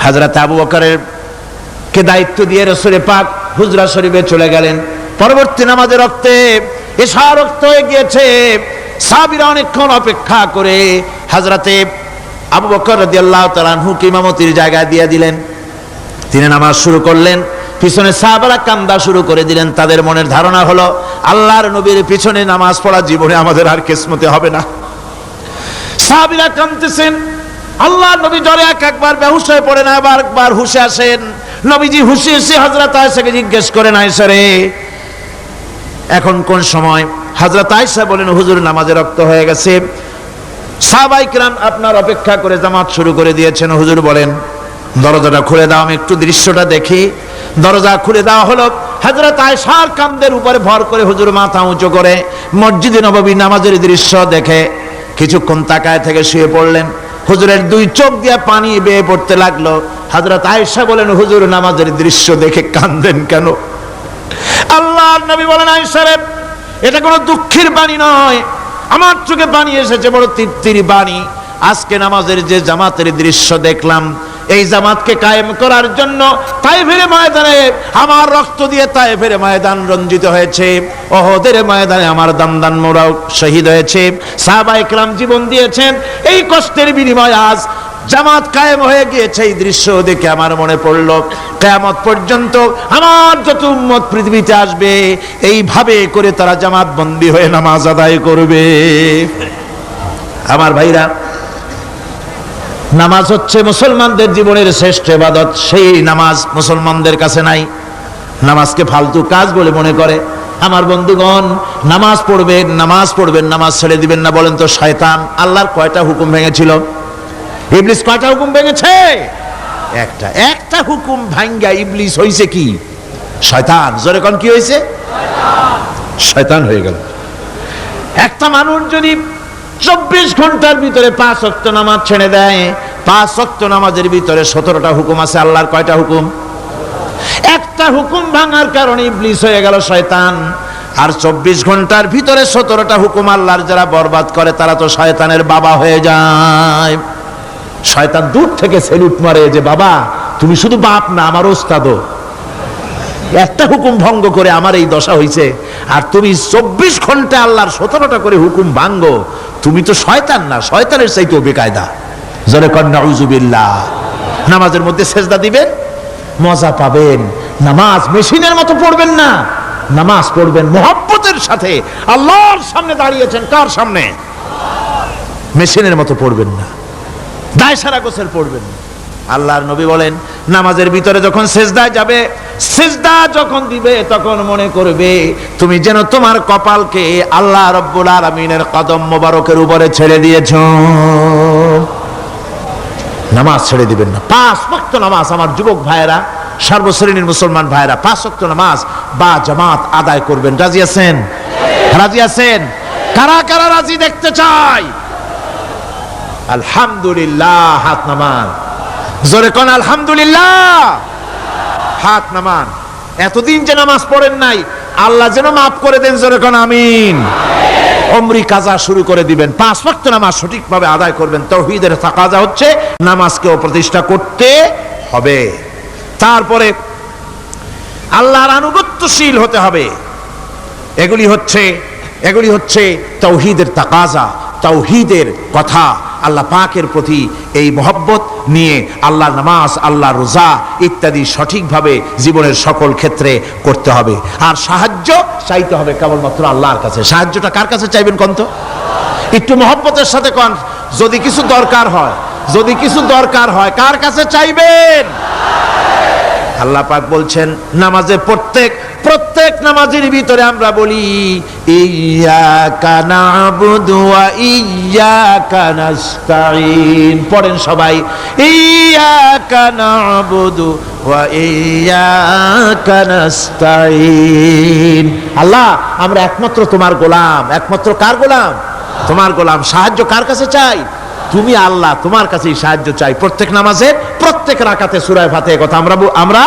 হযরত আবু বকরের কে দায়িত্ব দিয়ে রাসূল পাক হুজরা শরীফে চলে গেলেন। পরবর্তী নামাজে রক্তে এশা রক্ত হয়ে গিয়েছে। সাহাবীরা অনেকক্ষণ অপেক্ষা করে হযরতে আবু বকর রাদিয়াল্লাহু তাআলা আনহুকে ইমামতির জায়গায় দিয়ে দিলেন। তিনি নামাজ শুরু করলেন, পিছনে সাহাবারা কান্দা শুরু করে দিলেন। তাদের মনের ধারণা হলো আল্লাহর নবীর পিছনে নামাজ পড়া জীবনে আমাদের আর কিসমতে হবে না। সাহাবীরা কাঁদতেছেন, আল্লাহর নবী জ্বরে একবার বেহুশ হয়ে পড়েন, আবার একবার হুঁশে আসেন। নবীজি হুঁশে এসে হযরত আয়েশাকে জিজ্ঞেস করেন, আয়েশা রে, এখন কোন সময়? হযরত আয়েশা বলেন, হুজুর নামাজে রক্ত হয়ে গেছে, সাহাবায়ে কিরাম আপনার অপেক্ষা করে জামাত শুরু করে দিয়েছেন। হুজুর বলেন, দরজাটা খুলে দাও, আমি একটু দৃশ্যটা দেখি। দরজা খুলে দেওয়া হলো। হযরত আয়েশার কাঁধের উপরে ভর করে হুজুর মাথা উঁচু করে মসজিদে নববী নামাজের দৃশ্য দেখে কিছুক্ষণ তাকায় থেকে শুয়ে পড়লেন। হুজুরের দুই চোখ দিয়ে পানি বেয়ে পড়তে লাগলো। হযরত আয়েশা বলেন, হুজুর নামাজের দৃশ্য দেখে কাঁদেন কেন? আল্লাহর নবী বলেন, আয়েশা রে, এটা কোনো দুঃখের বাণী নয়, আমার চোখে পানি এসেছে বড় তৃপ্তির বাণী। আজকে নামাজের যে জামাতের দৃশ্য দেখলাম, এই জামাতকে কায়েম করার জন্য তায়েফের ময়দানে আমার রক্ত দিয়ে তায়েফের ময়দান রঞ্জিত হয়েছে, ওহদের ময়দানে আমার দামদান মোরাও শহীদ হয়েছে, সাহাবায়ে কেরাম জীবন দিয়েছেন। এই কষ্টের বিনিময়ে আজ জামাত কায়েম হয়ে গিয়েছে। এই দৃশ্য দেখে আমার মনে পড়ল, কিয়ামত পর্যন্ত আমার যত উম্মত পৃথিবীতে আসবে এইভাবে করে তারা জামাত বন্দী হয়ে নামাজ আদায় করবে। আমার ভাইরা, নামাজ হচ্ছে মুসলমানদের জীবনের শ্রেষ্ঠ ইবাদত। সেই নামাজ মুসলমানদের কাছে নাই। নামাজকে ফালতু কাজ বলে মনে করে। আমার বন্ধুগণ, নামাজ পড়বেন, নামাজ পড়বেন, নামাজ ছেড়ে দিবেন না। বলেন তো, শয়তান আল্লাহর কয়টা হুকুম ভেঙেছিল? ইবলিস কয়টা হুকুম ভেঙেছে? একটা হুকুম ভাঙ্গা ইবলিস হইছে কি? শয়তান। জোরে কোন কি হয়েছে? শয়তান হয়ে গেল। একটা মানুষ যদি 24 ঘন্টার ভিতরে 5 ওয়াক্ত নামাজ ছেড়ে দেয়, 5 ওয়াক্ত নামাজের ভিতরে 17টা হুকুম আছে। আল্লাহর কয়টা হুকুম? একটা হুকুম ভাঙার কারণে ইবলিস হয়ে গেল শয়তান। আর 24 ঘন্টার ভিতরে 17টা হুকুম আল্লাহর যারা বরবাদ করে তারা তো শয়তানের বাবা হয়ে যায়। শয়তান দূর থেকে সেলুট মারে যে, বাবা তুমি শুধু বাপ না, আমার ওস্তাদও। একটা হুকুম ভঙ্গ করে আমার এই দশা হইছে, আর তুমি 24 ঘন্টা আল্লাহর 17টা করে হুকুম ভাঙ্গো, তুমি তো শয়তান না, শয়তানের চাইতেও বেকায়দা। জোরে কর নাউযুবিল্লাহ। নামাজের মধ্যে সেজদা দিবেন, মজা পাবেন। নামাজ মেশিনের মতো পড়বেন না, নামাজ পড়বেন মুহাব্বতের সাথে। আল্লাহর সামনে দাঁড়িয়েছেন, কার সামনে? মেশিনের মতো পড়বেন না, দায় সারা গোছের পড়বেন না। আল্লাহর নবী বলেন, নামাজের ভিতরে যখন সেজদায় যাবে, সেজদা যখন দিবে, তখন মনে করবে তুমি যেন তোমার কপালকে আল্লাহ রাব্বুল আলামিনের কদম মোবারকের উপরে ছেড়ে দিয়েছো। নামাজ ছেড়ে দিবেন না। 5 ওয়াক্ত নামাজ আমার যুবক ভাইয়েরা, সর্বশ্রেণীর মুসলমান ভাইয়েরা 5 ওয়াক্ত নামাজ বা জামাত আদায় করবেন। রাজি আছেন? রাজি আছেন? কারা কারা রাজি দেখতে চাই? আলহামদুলিল্লাহ, হাত নামান। জোরে কোন আলহামদুলিল্লাহ, হাত নামান। এতদিন যে নামাজ পড়েন নাই, আল্লাহ যেন মাফ করে দেন। জোরে কোন আমিন। উমরি কাজা শুরু করে দিবেন। 5 ওয়াক্ত নামাজ সঠিকভাবে আদায় করবেন। তাওহীদের তাকাজা হচ্ছে নামাজকেও প্রতিষ্ঠা করতে হবে। তারপরে আল্লাহর আনুগত্যশীল হতে হবে। এগুলি হচ্ছে তাওহীদের তাকাজা, তাওহীদের কথা। আল্লাহ পাকের প্রতি এই মহব্বত নিয়ে আল্লাহর নামাজ, আল্লাহর রোজা ইত্যাদি সঠিকভাবে জীবনের সকল ক্ষেত্রে করতে হবে। আর সাহায্য চাইতে হবে কেবলমাত্র আল্লাহর কাছে। সাহায্যটা কার কাছে চাইবেন কোন তো? একটু মহব্বতের সাথে কোন। যদি কিছু দরকার হয় কার কাছে চাইবেন? আল্লাহ পাক বলছেন নামাজে প্রত্যেক নামাজের ভিতরে আমরা বলি ইয়্যাকা না'বুদু ওয়া ইয়্যাকা নাস্তাঈন। পড়েন সবাই, ইয়্যাকা না'বুদু ওয়া ইয়্যাকা নাস্তাঈন। আল্লাহ আমরা একমাত্র তোমার গোলাম। একমাত্র কার গোলাম? তোমার গোলাম। সাহায্য কার কাছে চাই? তুমি আল্লাহ, তোমার কাছেই সাহায্য চাই। প্রত্যেক নামাজে প্রত্যেক রাকাতে সূরা ফাতিহার কথা আমরা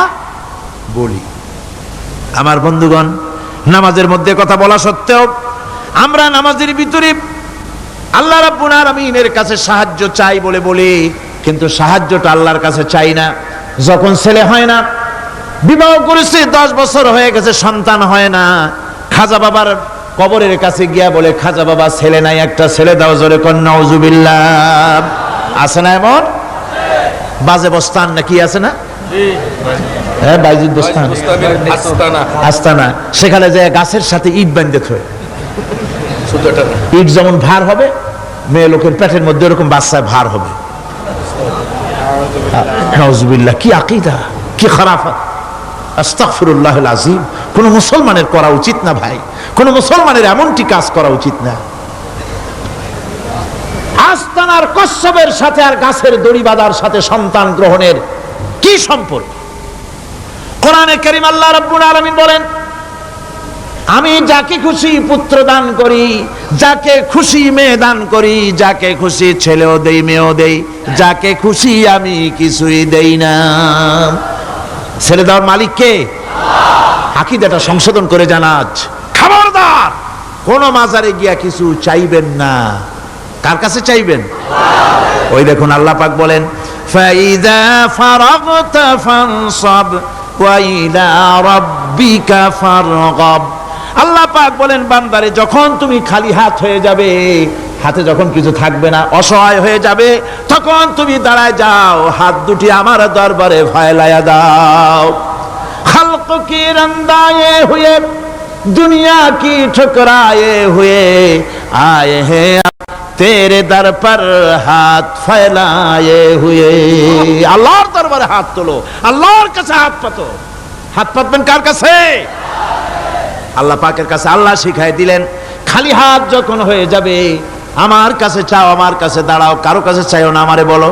বলি। আমার বন্ধুগণ, নামাজের মধ্যে কথা বলা সত্ত্বেও আমরা নামাজের ভিতরে আল্লাহ রাব্বুল আলামিনের কাছে সাহায্য চাই বলে কিন্তু সাহায্যটা আল্লাহর কাছে চাই না। যখন ছেলে হয় না, বিবাহ করেছে 10 বছর হয়ে গেছে, সন্তান হয় না, খাজা বাবার কবরের কাছে গিয়া বলে খাজা বাবা ছেলে নাই, একটা ছেলে দাও। জোরে কোন নাউজুবিল্লাহ। আছে না এমন? বাজে বস্তান নাকি আছে না? হ্যাঁ, বাইজিদ বস্তান, আস্তানা। সেখানে যে গাছের সাথে ইট বাঁধতে হয়, ইট যেমন ভার হবে, মেয়ে লোকের পেটের মধ্যে এরকম বাচ্চায় ভার হবে। নাউজুবিল্লাহ। কি আকীদা, কি খারাফাত! আস্তাগফিরুল্লাহুল আযীম। কোন মুসলমানের করা উচিত না ভাই, কোন মুসলমানের এমনটি কাজ করা উচিত না। আস্তানার কচ্ছপের সাথে আর গাছের দড়ি বাঁধার সাথে সন্তান গ্রহণের কি সম্পর্ক? কোরআনে কারীম আল্লাহ রাব্বুল আলামিন বলেন, আমি যাকে খুশি পুত্র দান করি, যাকে খুশি মেয়ে দান করি, যাকে খুশি ছেলেও দেই মেয়েও দেই, যাকে খুশি আমি কিছুই দেই না। ছেলে দেওয়ার মালিক কে? আকীদাটা সংশোধন করে জানাজ। খবরদার কোন মাজারে গিয়া কিছু চাইবেন না। কার কাছে চাইবেন? ওই দেখুন আল্লাহ পাক বলেন, ফাইযা ফারাগতা ফানসাব ওয়া ইলা রাব্বিকা ফারগাব। আল্লাহ পাক বলেন বান্দারে, যখন তুমি খালি হাত হয়ে যাবে, হাতে যখন কিছু থাকবে না, অসহায় হয়ে যাবে, তখন তুমি দাঁড়ায় যাও, হাত দুটি আমার দরবারে ফয়লায়া দাও। খালক কি রন্দায়ে হুয়ে दुनिया की ठुकराए हुए आए हैं तेरे दर पर हाथ फैलाए हुए। আল্লাহর দরবারে হাত তোলো, আল্লাহর কাছে হাত পাতো। হাত পাতবেন কার কাছে? আল্লাহ পাকের কাছে। আল্লাহ শিখাই দিলেন, খালি হাত যখন হয়ে যাবে আমার কাছে চাও, আমার কাছে দাঁড়াও, কারো কাছে চাইও না, আমারে বলো।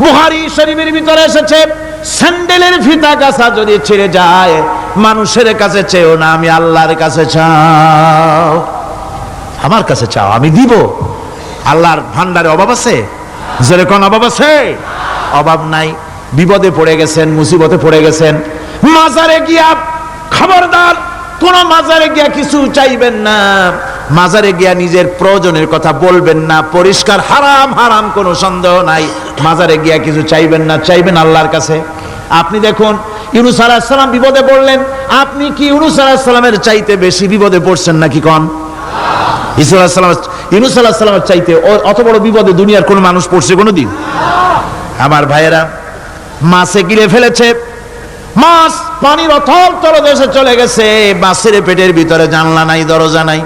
বুখারী শরীফের ভিতরে এসেছে, স্যান্ডেলের ফিতা গাছা যদি ছিঁড়ে যায়, মানুষের কাছে চেয়েও না, আমি আল্লাহর কাছে চাও। আমার কাছে চাও, আমি দিব। আল্লাহর ভান্ডারে অভাব আছে? জোরে কোন অভাব আছে? অভাব নাই। বিপদে পড়ে গেছেন, মুসিবতে পড়ে গেছেন, মাজারে গিয়া খবরদার কোন মাজারে গিয়া কিছু চাইবেন না। মাজারে গিয়া নিজের প্রয়োজনের কথা বলবেন না। পরিষ্কার হারাম, হারাম কোনো সন্দেহ নাই। মাজারে গিয়া কিছু চাইবেন না, চাইবেন আল্লাহর কাছে। আপনি দেখুন ইউনূস আলাইহিস সালাম বিপদে পড়লেন, আপনি কি ইউনূস আলাইহিস সালামের চাইতে বেশি বিপদে পড়ছেন নাকি কোন? ইউনূস আলাইহিস সালামের চাইতে অত বড় বিপদে দুনিয়ার কোন মানুষ পড়ছে কোনদিন? আমার ভাইয়েরা, মাছে গিলে ফেলেছে, মাছ পানির অথল তলদেশে চলে গেছে, মাছের পেটের ভিতরে জানলা নাই, দরজা নাই।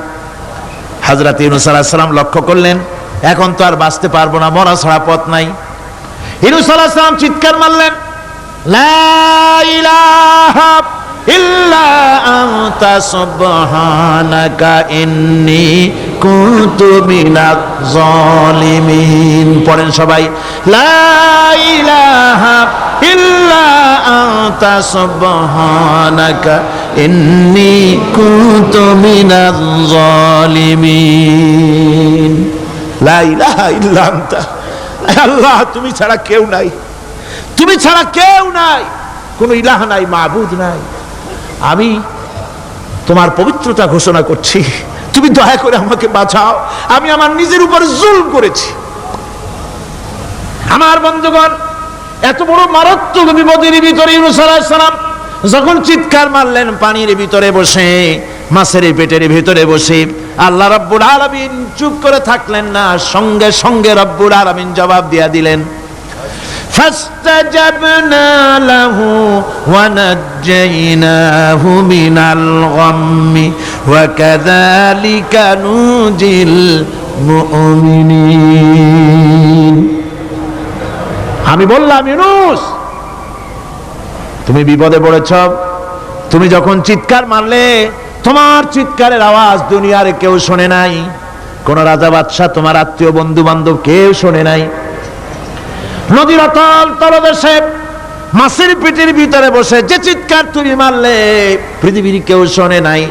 হযরত ইউনূস আলাইহিস সালাম লক্ষ্য করলেন, এখন তো আর বাঁচতে পারবো না, মরা ছাড়া পথ নাই। ইউনূস আলাইহিস সালাম চিৎকার মারলেন, লা ইলাহা ইল্লা আনতা সুবহানাকা ইন্নী কুনতু মিনাজ জালিমিন। পড়েন সবাই, লা ইলাহা ইল্লা আনতা সুবহানাকা ইন্নী কুনতু মিনাজ জালিমিন। লা ইলাহা ইল্লা আনতা, আল্লাহ তুমি ছাড়া কেউ নাই, তুমি ছাড়া কেউ নাই, কোনো ইলাহ নাই, মাবুদ নাই। আমি তোমার পবিত্রতা ঘোষণা করছি, তুমি দয়া করে আমাকে বাঁচাও, আমি আমার নিজের উপর জুলম করেছি। আমার বন্ধুগণ, এত বড় মারাত্মক বিপদের ভিতরে ইউনূস আলাইহিস সালাম যখন চিৎকার মারলেন পানির ভিতরে বসে, মাছের পেটের ভিতরে বসে, আল্লাহ রাব্বুল আলামিন চুপ করে থাকলেন না, সঙ্গে সঙ্গে রাব্বুল আলামিন জবাব দিয়া দিলেন, ফাস্তাজাবনা লাহু ওয়া নাজ্জাইনাহু মিনাল গাম্মি ওয়া কাযালিকা নুজিল মুমিনিন। আমি বললাম, ইউনূস তুমি বিপদে পড়েছ। তুমি যখন চিৎকার মারলে, তোমার চিৎকারের আওয়াজ দুনিয়ার কেউ শোনে নাই, কোন রাজা বাদশাহ, তোমার আত্মীয় বন্ধু বান্ধব কেউ শোনে নাই। নদীর অতল তলদেশে মাছের পেটের ভিতরে বসে যে চিৎকার তুমি মারলে, পৃথিবীর কেউ শোনে নাই।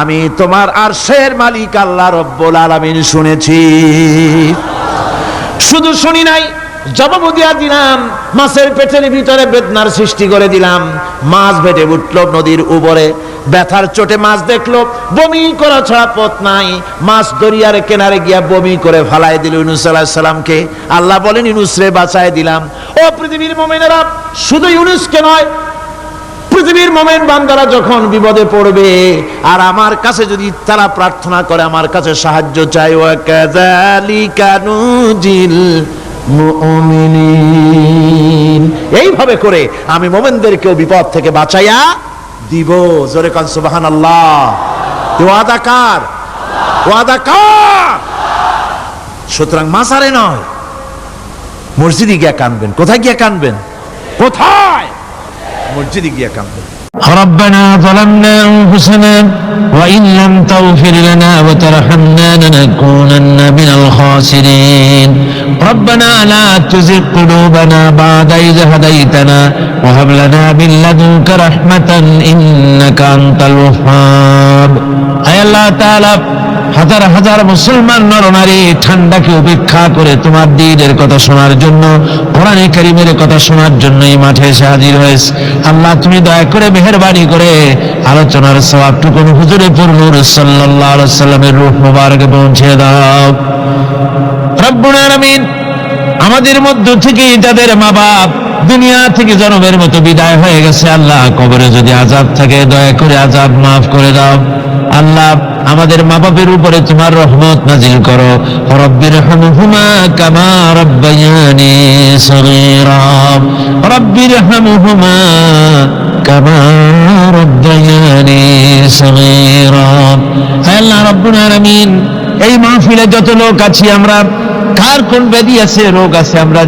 আমি তোমার আরশের মালিক আল্লাহ রব্বুল আলামিন শুনেছি। শুধু শুনি নাই, জবাব দিয়া দিলাম, মাছের পেটের ভিতরে বেদনার সৃষ্টি করে দিলাম। মাছ বেটে উঠল নদীর উপরে, ব্যথার চোটে মাছ দেখলো, বমি করা ছাড়া পথ নাই। মাছ দরিয়ার কিনারে গিয়া বমি করে ফালাই দিল ইউনূস আলাইহিস সালামকে। আল্লাহ বলেন, ইউনূস রে বাঁচায় দিলাম। ও পৃথিবীর মুমিনেরা, শুধু ইউনূসকে নয়, পৃথিবীর মুমিন বান্দারা যখন বিপদে পড়বে আর আমার কাছে যদি তারা প্রার্থনা করে, আমার কাছে সাহায্য চাই, ওয়া কাযালিকা নুজিল মুমিনিন, এইভাবে করে আমি মুমিনদেরকেও বিপদ থেকে বাঁচাইয়া দিব। জোরে কান সুবহানাল্লাহ। ওয়াদা কার? ওয়াদা কার? সুতরাং মাজারে নয়, মসজিদে গিয়া কানবেন। কোথায় গিয়া কানবেন? কোথায়? মসজিদে গিয়া কানবেন। ربنا ظلمنا أنفسنا وإن لم تغفر لنا وترحمنا لنكونن من الخاسرين ربنا لا تزغ قلوبنا بعد إذ هديتنا وهب لنا من لدنك رحمة إنك أنت الوهاب أي الله تعالى হাজার হাজার মুসলমান নরনারী ঠান্ডাকে উপেক্ষা করে তোমার দ্বীনের কথা শোনার জন্য, কোরআনে কারীমের কথা শোনার জন্য এই মাঠে এসে হাজির হয়েছে। আল্লাহ তুমি দয়া করে মেহেরবানি করে আলোচনার সওয়াবটুকু হুজুরে নূর সাল্লাল্লাহু আলাইহি ওয়াসাল্লামের রূহ মুবারকে পৌঁছে দাও। রব্বুল আলামিন, আমাদের মধ্য থেকে যাদের মা বাপ দুনিয়া থেকে জনমের মতো বিদায় হয়ে গেছে, আল্লাহ কবরে যদি আযাব থাকে দয়া করে আযাব মাফ করে দাও। আল্লাহ আমাদের মা বাপের উপরে তোমার রহমত নাজিল করো। রব্বিরহামহুমা কামা রাব্বায়ানি সগীরা, রব্বিরহামহুমা কামা রাব্বায়ানি সগীরা। হে আল্লাহ রাব্বুল আলামিন, এই মাহফিলে যত লোক আছি আমরা, কার কোন ব্যাধি আছে, রোগ আছে, আমরা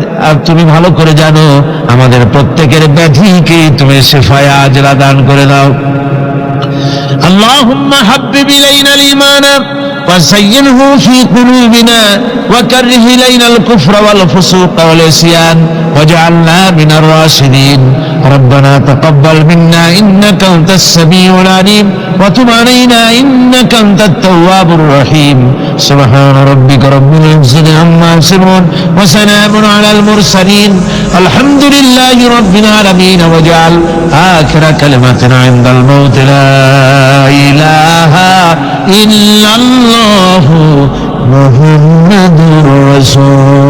তুমি ভালো করে জানো। আমাদের প্রত্যেকের ব্যাধিকে তুমি শিফায়ে আজলা দান করে দাও। اللهم حبب إلينا الإيمان وزينه في قلوبنا وكره إلينا الكفر والفسوق والعصيان واجعلنا من الراشدين ربنا تقبل منا إنك أنت السميع العليم وتب علينا إنك أنت التواب الرحيم سبحان ربك رب العزة عما يصفون وسلام على المرسلين الحمد لله رب العالمين واجعل آخر كلمتنا عند الموت لا إله إلا الله محمد رسول